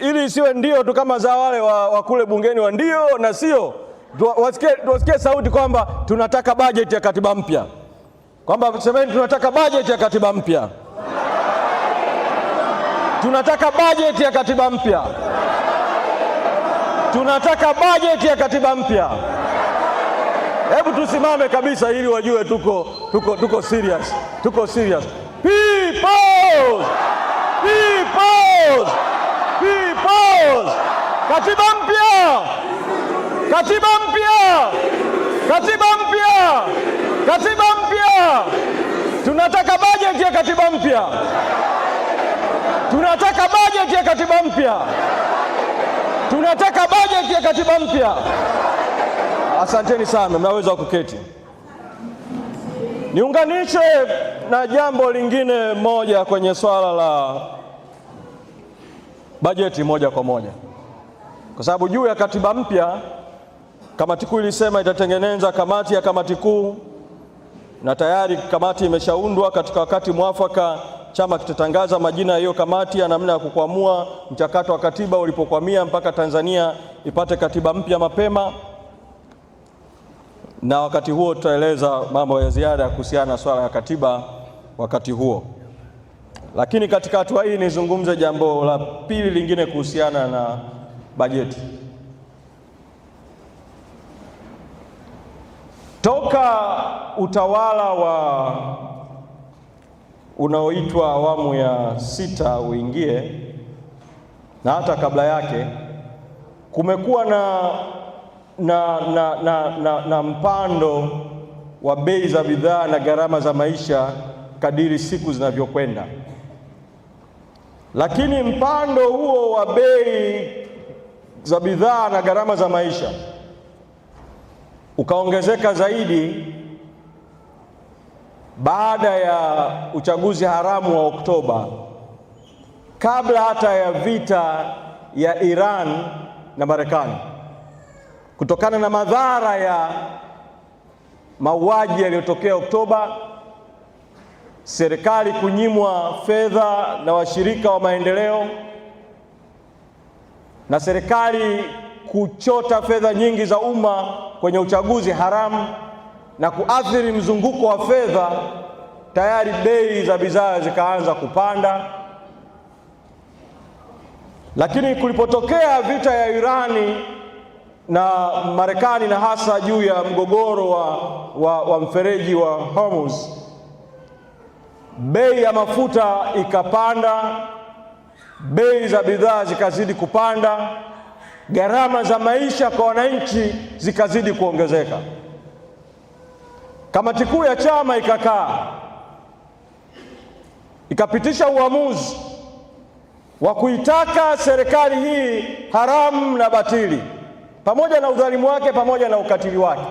ili isiwe ndio tu kama za wale wa kule bungeni wa ndio na sio, tuwasikie sauti kwamba tunataka bajeti ya katiba mpya, kwamba semeni tunataka bajeti ya katiba mpya, tunataka bajeti ya katiba mpya, tunataka bajeti ya katiba mpya. Hebu tusimame kabisa ili wajue tuko serious, tuko serious. Peoples! Katiba mpya! Katiba mpya! Katiba mpya! Katiba mpya! Tunataka bajeti ya katiba mpya! Tunataka bajeti ya katiba mpya! Tunataka bajeti ya katiba mpya! Asanteni sana, mnaweza kuketi. Niunganishe na jambo lingine moja kwenye swala la bajeti moja kwa moja, kwa sababu juu ya katiba mpya kamati kuu ilisema itatengeneza kamati ya kamati kuu, na tayari kamati imeshaundwa. Katika wakati mwafaka chama kitatangaza majina ya hiyo kamati ya namna ya kukwamua mchakato wa katiba ulipokwamia mpaka Tanzania ipate katiba mpya mapema, na wakati huo tutaeleza mambo ya ziada kuhusiana na swala ya katiba wakati huo. Lakini katika hatua hii nizungumze jambo la pili lingine kuhusiana na bajeti. Toka utawala wa unaoitwa awamu ya 6 uingie na hata kabla yake, kumekuwa na mpando wa bei za bidhaa na gharama za maisha kadiri siku zinavyokwenda. Lakini mpando huo wa bei za bidhaa na gharama za maisha ukaongezeka zaidi baada ya uchaguzi haramu wa Oktoba, kabla hata ya vita ya Iran na Marekani, kutokana na madhara ya mauaji yaliyotokea Oktoba, serikali kunyimwa fedha na washirika wa maendeleo, na serikali kuchota fedha nyingi za umma kwenye uchaguzi haramu, na kuathiri mzunguko wa fedha, tayari bei za bidhaa zikaanza kupanda. Lakini kulipotokea vita ya Irani na Marekani, na hasa juu ya mgogoro wa mfereji wa Hormuz, bei ya mafuta ikapanda, bei za bidhaa zikazidi kupanda, gharama za maisha kwa wananchi zikazidi kuongezeka. Kamati kuu ya chama ikakaa ikapitisha uamuzi wa kuitaka serikali hii haramu na batili, pamoja na udhalimu wake, pamoja na ukatili wake,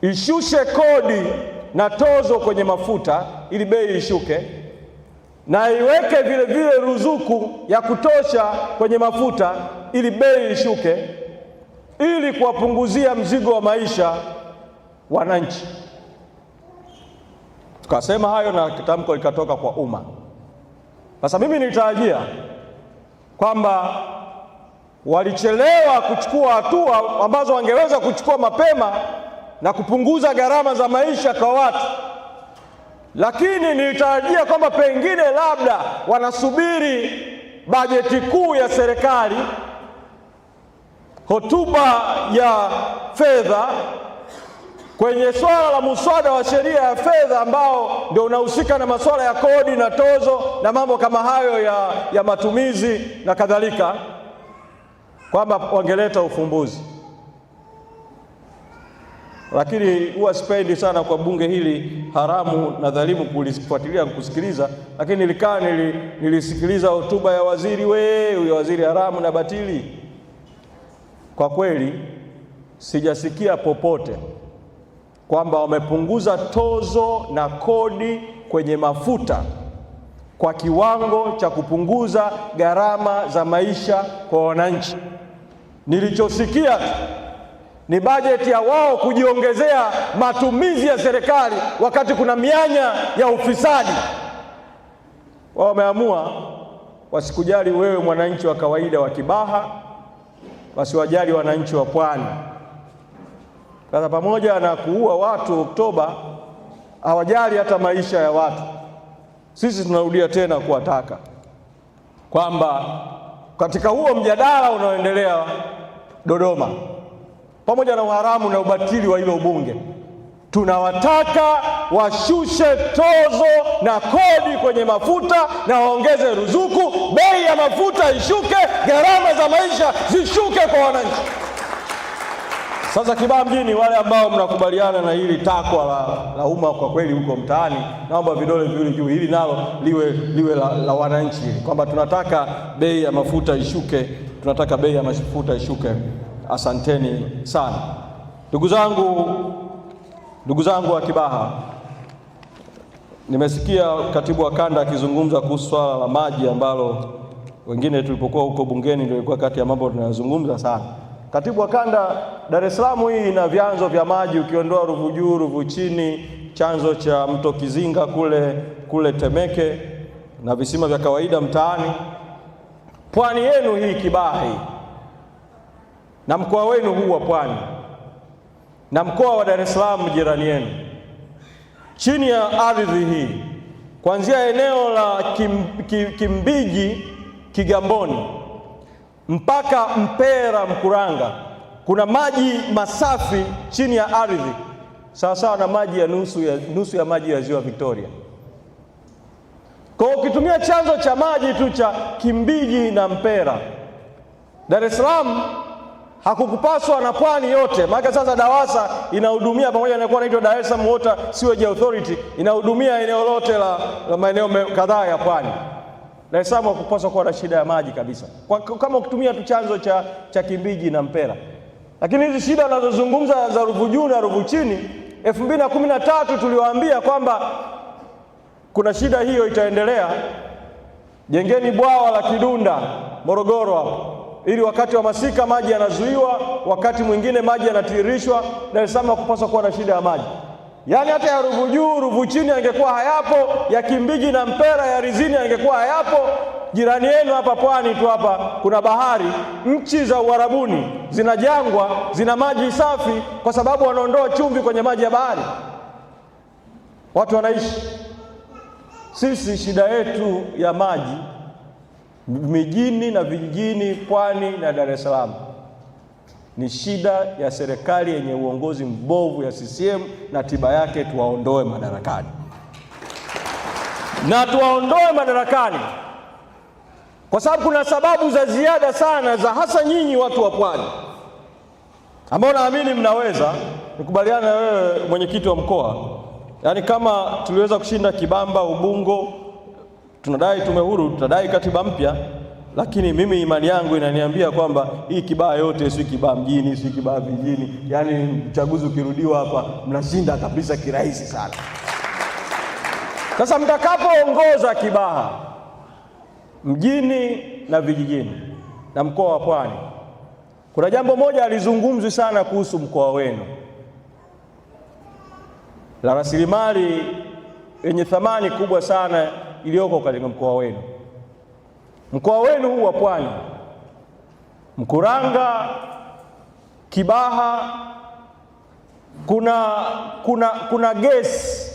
ishushe kodi na tozo kwenye mafuta ili bei ishuke, na iweke vile vile ruzuku ya kutosha kwenye mafuta ili bei ishuke, ili kuwapunguzia mzigo wa maisha wananchi. Tukasema hayo na tamko likatoka kwa umma. Sasa mimi nilitarajia kwamba walichelewa kuchukua hatua ambazo wangeweza kuchukua mapema na kupunguza gharama za maisha kwa watu, lakini nilitarajia kwamba pengine labda wanasubiri bajeti kuu ya serikali, hotuba ya fedha, kwenye swala la muswada wa sheria ya fedha ambao ndio unahusika na masuala ya kodi na tozo na mambo kama hayo ya matumizi na kadhalika, kwamba wangeleta ufumbuzi. Lakini huwa sipendi sana kwa bunge hili haramu na dhalimu kulifuatilia na kusikiliza, lakini nilikaa nilisikiliza hotuba ya waziri huyo waziri haramu na batili. Kwa kweli sijasikia popote kwamba wamepunguza tozo na kodi kwenye mafuta kwa kiwango cha kupunguza gharama za maisha kwa wananchi. Nilichosikia ni bajeti ya wao kujiongezea matumizi ya serikali wakati kuna mianya ya ufisadi. Wao wameamua wasikujali wewe mwananchi wa kawaida wa Kibaha, wasiwajali wananchi wa Pwani. Sasa pamoja na kuua watu Oktoba, hawajali hata maisha ya watu. Sisi tunarudia tena kuwataka kwamba katika huo mjadala unaoendelea Dodoma, pamoja na uharamu na ubatili wa hilo bunge, tunawataka washushe tozo na kodi kwenye mafuta na waongeze ruzuku, bei ya mafuta ishuke, gharama za maisha zishuke kwa wananchi. Sasa Kibaha mjini, wale ambao mnakubaliana na hili takwa la umma kwa kweli huko mtaani, naomba vidole viwili juu, hili nalo liwe la wananchi, kwamba tunataka bei ya mafuta ishuke, tunataka bei ya mafuta ishuke. Asanteni sana ndugu zangu wa Kibaha. Nimesikia katibu wa kanda akizungumza kuhusu swala la maji ambalo wengine tulipokuwa huko bungeni ndio ilikuwa kati ya mambo tunayozungumza sana. Katibu wa kanda, Dar es Salaam hii ina vyanzo vya maji, ukiondoa Ruvu Juu, Ruvu Chini, chanzo cha mto Kizinga kule Temeke na visima vya kawaida mtaani. Pwani yenu hii Kibaha hii na mkoa wenu huu wa Pwani na mkoa wa Dar es Salaam jirani yenu, chini ya ardhi hii, kuanzia eneo la Kimbiji Kigamboni mpaka Mpera Mkuranga, kuna maji masafi chini ya ardhi sawasawa na maji ya nusu ya maji ya Ziwa Victoria. Kwa ukitumia chanzo cha maji tu cha Kimbiji na Mpera, Dar es Salaam hakukupaswa na pwani yote. Maana sasa DAWASA inahudumia, pamoja na kuwa inaitwa Dar es Salaam Water Sewage Authority, inahudumia eneo lote la maeneo kadhaa ya pwani. Dar es Salaam hakupaswa kuwa na shida ya maji kabisa, kama ukitumia tu chanzo cha Kimbiji na Mpera. Lakini hizi shida nazozungumza za Ruvu Juu na Ruvu Chini, 2013 tuliwaambia kwamba kuna shida hiyo itaendelea. Jengeni bwawa la Kidunda Morogoro hapo, ili wakati wa masika maji yanazuiwa, wakati mwingine maji yanatiririshwa. Dar es Salaam hakupaswa kuwa na shida ya maji. Yaani hata ya Ruvu Juu, Ruvu Chini yangekuwa hayapo, ya Kimbiji na Mpera, ya Rizini yangekuwa hayapo, Jirani yenu hapa pwani tu hapa kuna bahari. Nchi za Uarabuni zina jangwa, zina maji safi kwa sababu wanaondoa chumvi kwenye maji ya bahari, watu wanaishi. Sisi shida yetu ya maji mijini na vijijini, Pwani na Dar es Salaam, ni shida ya serikali yenye uongozi mbovu ya CCM, na tiba yake tuwaondoe madarakani. Na tuwaondoe madarakani kwa sababu kuna sababu za ziada sana za hasa nyinyi watu wa Pwani ambao naamini mnaweza nikubaliana na wewe mwenyekiti wa mkoa. Yaani kama tuliweza kushinda Kibamba, Ubungo, tunadai tume huru, tutadai katiba mpya, lakini mimi imani yangu inaniambia kwamba hii Kibaha yote, si Kibaha mjini, si Kibaha vijijini, yani uchaguzi ukirudiwa hapa mnashinda kabisa kirahisi sana. Sasa mtakapoongoza Kibaha mjini na vijijini na mkoa wa Pwani, kuna jambo moja alizungumzwa sana kuhusu mkoa wenu, la rasilimali yenye thamani kubwa sana iliyoko katika mkoa wenu. Mkoa wenu huu wa Pwani, Mkuranga, Kibaha, kuna gesi,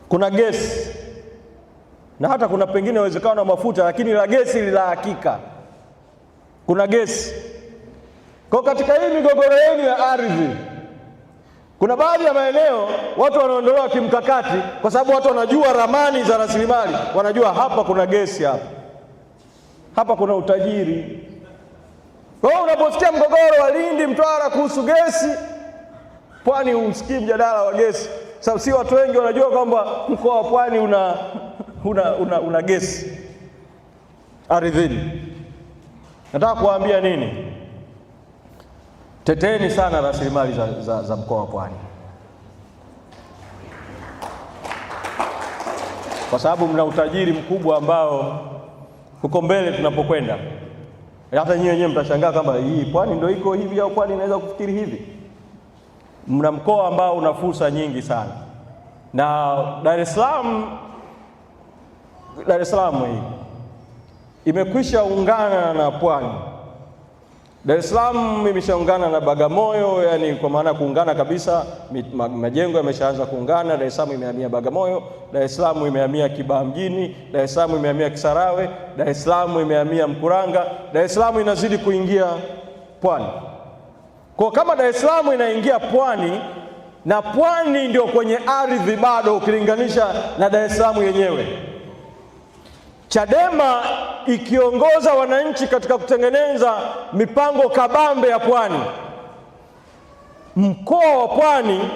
kuna gesi na hata kuna pengine uwezekano wa mafuta, lakini la gesi la hakika, kuna gesi. Kwa katika hii migogoro yenu ya ardhi, kuna baadhi ya maeneo watu wanaondolewa kimkakati kwa sababu watu wanajua ramani za rasilimali, wanajua hapa kuna gesi, hapa kuna utajiri. Kwa hiyo unaposikia mgogoro wa Lindi, Mtwara kuhusu gesi, Pwani usikii mjadala wa gesi, sababu si watu wengi wanajua kwamba mkoa wa Pwani una gesi ardhini. Nataka kuambia nini? Teteni sana rasilimali za mkoa wa Pwani, kwa sababu mna utajiri mkubwa ambao huko mbele tunapokwenda, hata nyinyi wenyewe mtashangaa kama hii Pwani ndio iko hivi au Pwani inaweza kufikiri hivi. Mna mkoa ambao una fursa nyingi sana, na Dar es Salaam hii imekwisha ungana na Pwani. Dar es Salaam imeshaungana na Bagamoyo, yani kwa maana kuungana kabisa, majengo yameshaanza kuungana. Dar es Salaam imehamia Bagamoyo, Dar es Salaam imehamia Kibaha mjini, Dar es Salaam imehamia Kisarawe, Dar es Salaam imehamia Mkuranga, Dar es Salaam inazidi kuingia Pwani. Kwa kama Dar es Salaam inaingia Pwani, na Pwani ndio kwenye ardhi bado ukilinganisha na Dar es Salaam yenyewe, Chadema ikiongoza wananchi katika kutengeneza mipango kabambe ya Pwani, mkoa wa Pwani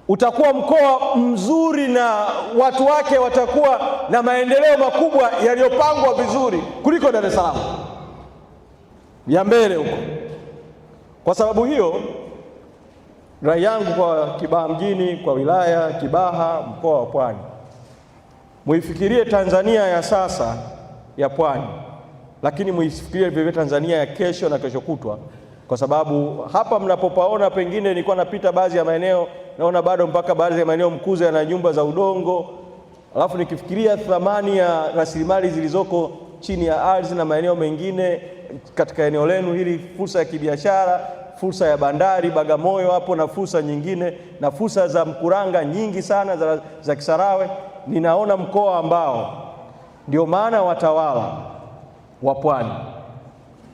utakuwa mkoa mzuri na watu wake watakuwa na maendeleo makubwa yaliyopangwa vizuri kuliko Dar es Salaam ya mbele huko. Kwa sababu hiyo, rai yangu kwa Kibaha mjini, kwa wilaya Kibaha, mkoa wa Pwani, muifikirie Tanzania ya sasa ya Pwani, lakini muifikirie vile Tanzania ya kesho na kesho kutwa, kwa sababu hapa mnapopaona, pengine nilikuwa napita baadhi ya maeneo, naona bado mpaka baadhi ya maeneo Mkuze yana nyumba za udongo, alafu nikifikiria thamani ya rasilimali zilizoko chini ya ardhi na maeneo mengine katika eneo lenu hili, fursa ya kibiashara, fursa ya bandari Bagamoyo hapo, na fursa nyingine, na fursa za Mkuranga nyingi sana za Kisarawe, ninaona mkoa ambao ndio maana watawala wa Pwani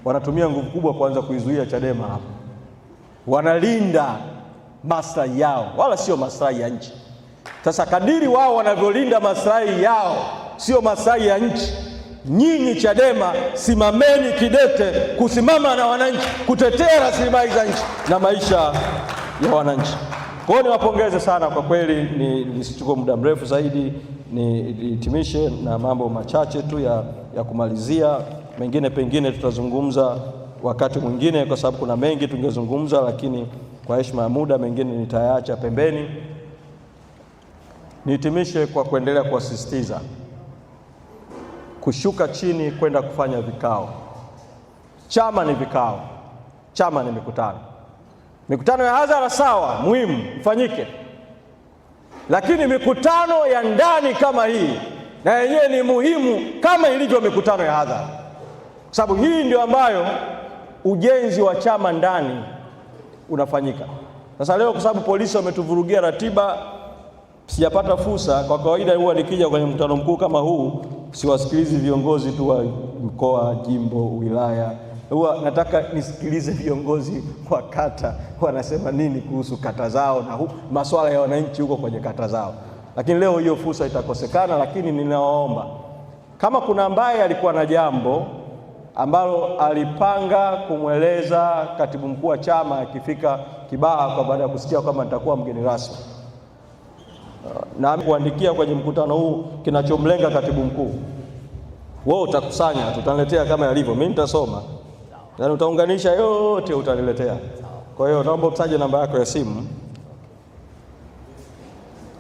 wanatumia nguvu kubwa kuanza kuizuia Chadema hapa. Wanalinda maslahi yao, wala sio maslahi ya nchi. Sasa kadiri wao wanavyolinda maslahi yao, sio maslahi ya nchi, nyinyi Chadema simameni kidete kusimama na wananchi, kutetea rasilimali za nchi na maisha ya wananchi. Kwa hiyo niwapongeze sana kwa kweli, nisichukue muda mrefu zaidi, nihitimishe na mambo machache tu ya kumalizia. Mengine pengine tutazungumza wakati mwingine, kwa sababu kuna mengi tungezungumza, lakini kwa heshima ya muda mengine nitayaacha pembeni. Nihitimishe kwa kuendelea kuwasisitiza kushuka chini kwenda kufanya vikao. Chama ni vikao, chama ni mikutano. Mikutano ya hadhara sawa, muhimu ifanyike, lakini mikutano ya ndani kama hii na yenyewe ni muhimu kama ilivyo mikutano ya hadhara, kwa sababu hii ndio ambayo ujenzi wa chama ndani unafanyika. Sasa leo kwa sababu polisi wametuvurugia ratiba, sijapata fursa. Kwa kawaida huwa nikija kwenye mkutano mkuu kama huu siwasikilizi viongozi tu wa mkoa, jimbo, wilaya. Huwa nataka nisikilize viongozi wa kata wanasema nini kuhusu kata zao na masuala ya wananchi huko kwenye kata zao. Lakini leo hiyo fursa itakosekana, lakini ninawaomba kama kuna ambaye alikuwa na jambo ambalo alipanga kumweleza katibu mkuu wa chama akifika Kibaha kwa baada ya kusikia kama nitakuwa mgeni rasmi, na kuandikia kwenye mkutano huu kinachomlenga katibu mkuu, wewe utakusanya, tutaniletea kama yalivyo, mimi nitasoma, na utaunganisha yote utaniletea. Kwa hiyo naomba utaje namba yako ya simu.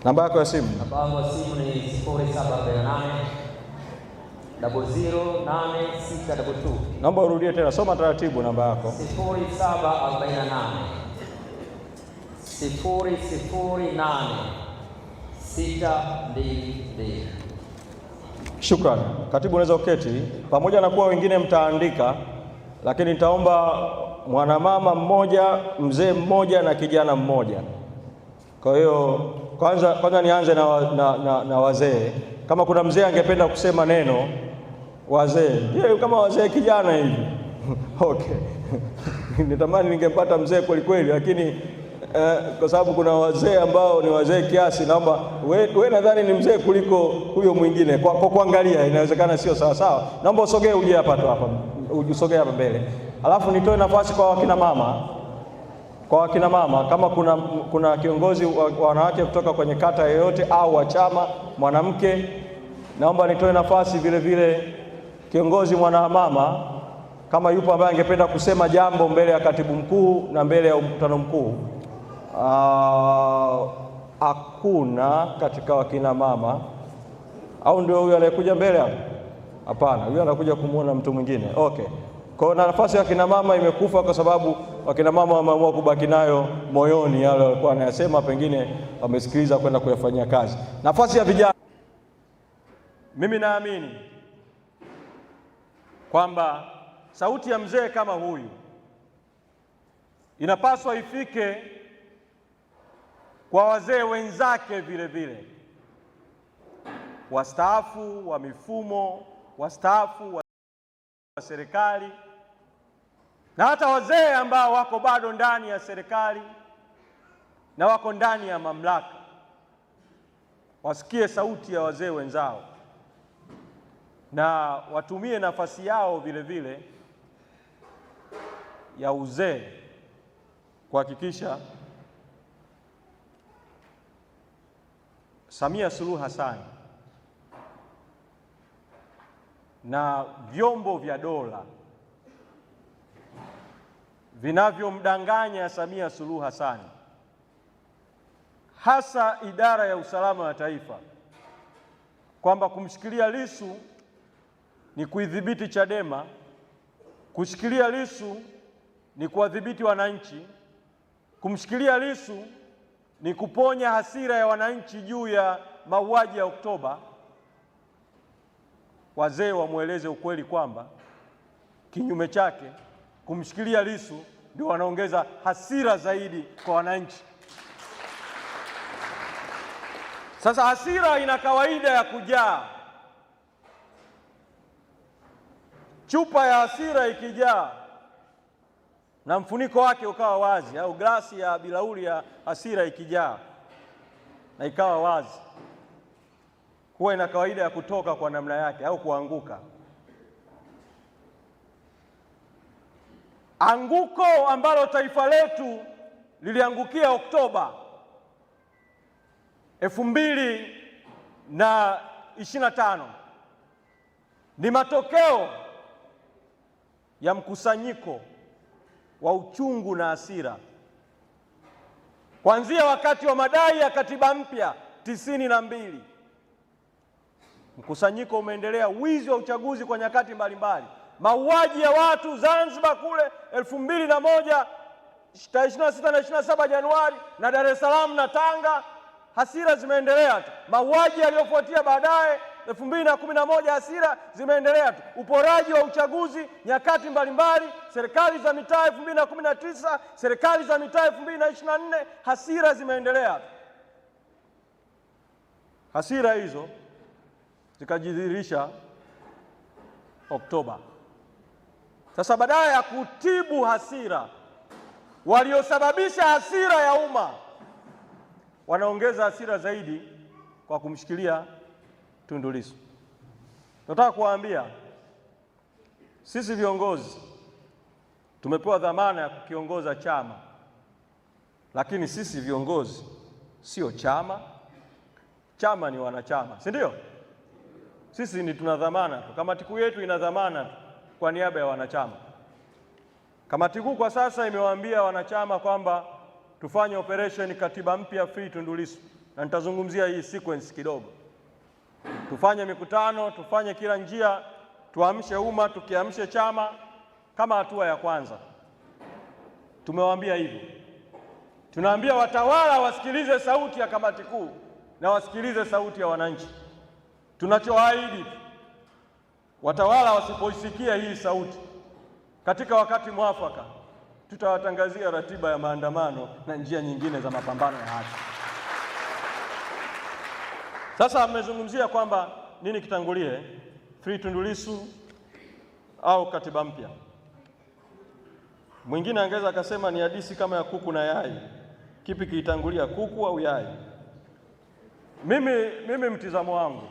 Namba yako ya simu? Namba yangu ya simu ni 0748 008622. Naomba urudie tena, soma taratibu namba yako. 0748 008622. Shukrani. Katibu, unaweza uketi. Pamoja na kuwa wengine mtaandika, lakini nitaomba mwanamama mmoja, mzee mmoja na kijana mmoja. Kwa hiyo kwanza nianze na wazee. Kama kuna mzee angependa kusema neno, wazee. Kama wazee kijana hivi. Okay. Nitamani ningempata mzee kweli kweli, lakini kwa sababu kuna wazee ambao ni wazee kiasi, naomba wewe nadhani ni mzee kuliko huyo mwingine. Kwa kuangalia inawezekana sio sawa sawa. Naomba usogee uje hapa tu hapa. Usogee hapa mbele. Alafu nitoe nafasi kwa wakina mama. Kwa wakina mama, kama kuna kiongozi wa wanawake kutoka kwenye kata yoyote au wa chama mwanamke, naomba nitoe nafasi vile vile kiongozi mwanamama kama yupo ambaye angependa kusema jambo mbele ya katibu mkuu na mbele ya mkutano mkuu. Hakuna katika wakina mama, au ndio huyu anayekuja mbele hapa? Hapana, huyu anakuja kumuona mtu mwingine. Okay. Kwa nafasi ya wakina mama imekufa kwa sababu wakina mama wameamua kubaki nayo moyoni yale walikuwa wanayasema, pengine wamesikiliza kwenda kuyafanyia kazi. Nafasi ya vijana, mimi naamini kwamba sauti ya mzee kama huyu inapaswa ifike kwa wazee wenzake vile vile, wastaafu wa mifumo, wastaafu wa serikali na hata wazee ambao wako bado ndani ya serikali na wako ndani ya mamlaka, wasikie sauti ya wazee wenzao na watumie nafasi yao vile vile ya uzee kuhakikisha Samia Suluhu Hassan na vyombo vya dola vinavyomdanganya Samia Suluhu Hassan, hasa idara ya usalama wa taifa, kwamba kumshikilia Lissu ni kuidhibiti Chadema, kushikilia Lissu ni kuwadhibiti wananchi, kumshikilia Lissu ni kuponya hasira ya wananchi juu ya mauaji ya Oktoba. Wazee wamweleze ukweli kwamba kinyume chake, kumshikilia Lissu ndio wanaongeza hasira zaidi kwa wananchi. Sasa hasira ina kawaida ya kujaa. Chupa ya hasira ikijaa na mfuniko wake ukawa wazi, au glasi ya bilauri ya hasira ikijaa na ikawa wazi, huwa ina kawaida ya kutoka kwa namna yake au kuanguka. Anguko ambalo taifa letu liliangukia Oktoba 2025 ni matokeo ya mkusanyiko wa uchungu na hasira, kuanzia wakati wa madai ya katiba mpya 92. Mkusanyiko umeendelea, wizi wa uchaguzi kwa nyakati mbalimbali, mauaji ya watu Zanzibar kule 2001 tarehe 26 na 27 Januari, na Dar es Salaam na Tanga. Hasira zimeendelea tu. Mauaji yaliyofuatia baadaye 2011 hasira zimeendelea tu. Uporaji wa uchaguzi nyakati mbalimbali, serikali za mitaa 2019, serikali za mitaa 2024, hasira zimeendelea. Hasira hizo zikajidhihirisha Oktoba. Sasa badala ya kutibu hasira, waliosababisha hasira ya umma wanaongeza hasira zaidi kwa kumshikilia Tundu Lissu. Nataka kuwaambia sisi viongozi tumepewa dhamana ya kukiongoza chama, lakini sisi viongozi sio chama. Chama ni wanachama, si ndio? Sisi ni tuna dhamana tu. Kamati kuu yetu ina dhamana tu kwa niaba ya wanachama. Kamati kuu kwa sasa imewaambia wanachama kwamba tufanye operation katiba mpya free Tundu Lissu, na nitazungumzia hii sequence kidogo. Tufanye mikutano, tufanye kila njia, tuamshe umma, tukiamshe chama kama hatua ya kwanza. Tumewaambia hivyo. Tunaambia watawala wasikilize sauti ya kamati kuu na wasikilize sauti ya wananchi. Tunachoahidi, watawala wasipoisikia hii sauti katika wakati mwafaka, tutawatangazia ratiba ya maandamano na njia nyingine za mapambano ya haki. Sasa mmezungumzia kwamba nini kitangulie, free Tundu Lissu au katiba mpya. Mwingine angeweza akasema ni hadithi kama ya kuku na yai, kipi kitangulia, kuku au yai? Mimi mtizamo wangu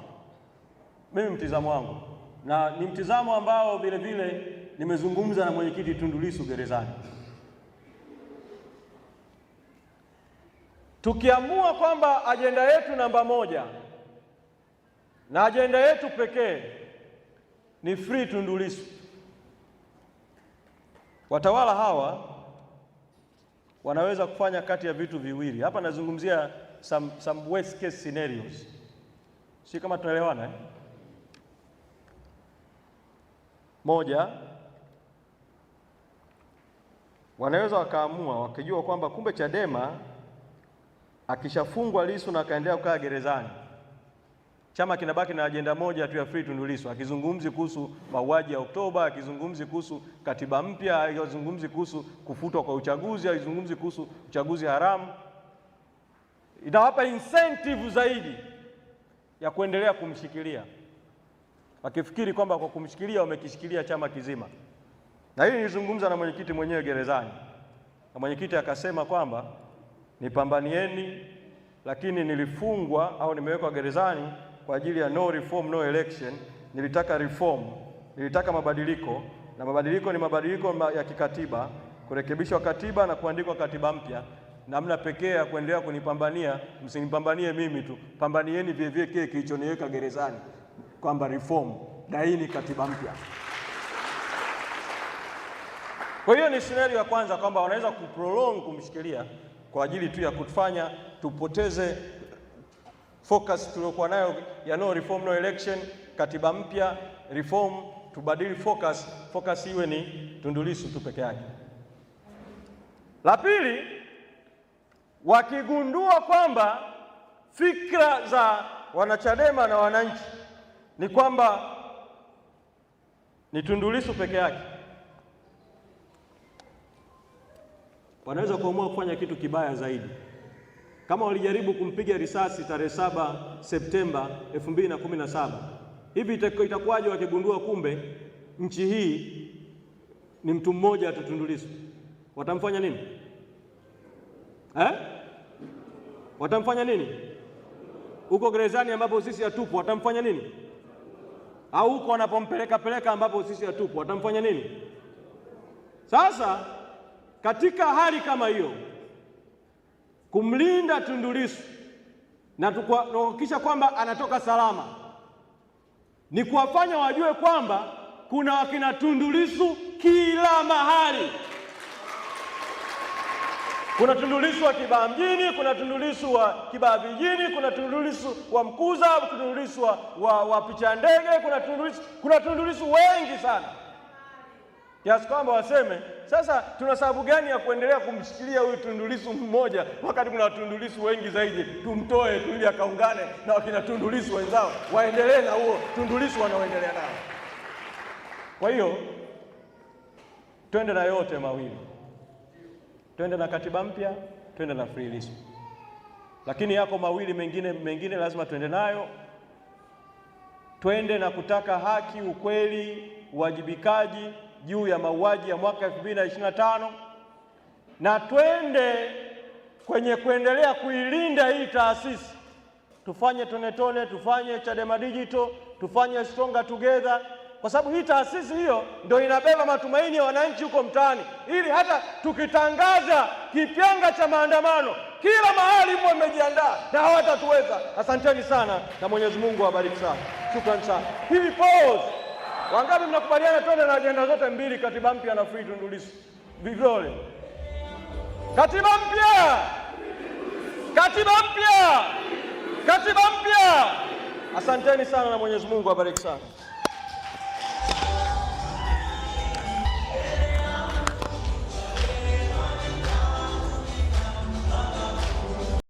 na ni mtizamo ambao vile vile nimezungumza na mwenyekiti Tundu Lissu gerezani. Tukiamua kwamba ajenda yetu namba moja na ajenda yetu pekee ni free Tundu Lissu, watawala hawa wanaweza kufanya kati ya vitu viwili. Hapa nazungumzia some worst case scenarios. Si kama tunaelewana Moja, wanaweza wakaamua wakijua kwamba kumbe Chadema akishafungwa Lissu na akaendelea kukaa gerezani, chama kinabaki na ajenda moja tu ya free Tundu Lissu. Akizungumzi kuhusu mauaji ya Oktoba, akizungumzi kuhusu katiba mpya, akizungumzi kuhusu kufutwa kwa uchaguzi, akizungumzi kuhusu uchaguzi haramu, inawapa incentive zaidi ya kuendelea kumshikilia, wakifikiri kwamba kwa kumshikilia wamekishikilia chama kizima. Na hili nilizungumza na mwenyekiti mwenyewe gerezani, na mwenyekiti akasema kwamba nipambanieni, lakini nilifungwa au nimewekwa gerezani kwa ajili ya no reform no election. Nilitaka reform, nilitaka mabadiliko, na mabadiliko ni mabadiliko ya kikatiba, kurekebishwa katiba na kuandikwa katiba mpya. Namna pekee ya kuendelea kunipambania, msinipambanie mimi tu, pambanieni vile kile kilichoniweka gerezani, kwamba reform, daini katiba mpya. Kwa hiyo ni scenario ya kwanza kwamba wanaweza kuprolong kumshikilia kwa ajili tu ya kutufanya tupoteze focus tuliokuwa nayo ya no reform no election, katiba mpya, reform, tubadili focus iwe ni Tundu Lissu tu peke yake. La pili, wakigundua kwamba fikra za wanachadema na wananchi ni kwamba ni Tundu Lissu peke yake, wanaweza kuamua kufanya kitu kibaya zaidi. Kama walijaribu kumpiga risasi tarehe 7 Septemba 2017, hivi itakuwaje wakigundua kumbe nchi hii ni mtu mmoja tu, Tundu Lissu? Watamfanya nini? Watamfanya nini? Huko gerezani ambapo sisi hatupo watamfanya nini? Au huko wanapompeleka ambapo sisi hatupo watamfanya nini? Sasa katika hali kama hiyo, kumlinda Tundu Lissu na kuhakikisha kwamba anatoka salama ni kuwafanya wajue kwamba kuna wakina Tundu Lissu kila mahali. Kuna Tundu Lissu wa Kibaha mjini, kuna Tundu Lissu wa Kibaha vijijini, kuna Tundu Lissu wa Mkuza, kuna Tundu Lissu wa Picha Ndege, kuna Tundu Lissu wengi sana. kiasi kwamba waseme sasa tuna sababu gani ya kuendelea kumshikilia huyu Tundu Lissu mmoja wakati kuna Tundu Lissu wengi zaidi? Tumtoe tu ili akaungane na wakina Tundu Lissu wenzao waendelee na huo Tundu Lissu wanaoendelea nao. Kwa hiyo twende na yote mawili, twende na katiba mpya, twende na Free Lissu, lakini yako mawili mengine lazima twende nayo. Twende na kutaka haki, ukweli, uwajibikaji juu ya mauaji ya mwaka 2025, na twende kwenye kuendelea kuilinda hii taasisi. Tufanye tone tone, tufanye Chadema Digital, tufanye Stronger Together, kwa sababu hii taasisi hiyo ndio inabeba matumaini ya wananchi huko mtaani, ili hata tukitangaza kipyanga cha maandamano kila mahali mwe mmejiandaa na hawatatuweza. Asanteni sana na Mwenyezi Mungu awabariki sana. Shukrani sana. Hii pause. Wangapi mnakubaliana twende na ajenda zote mbili, katiba mpya na Free Tundu Lissu? Vidole. Katiba mpya! Katiba mpya! Katiba mpya! Asanteni sana na Mwenyezi Mungu awabariki sana.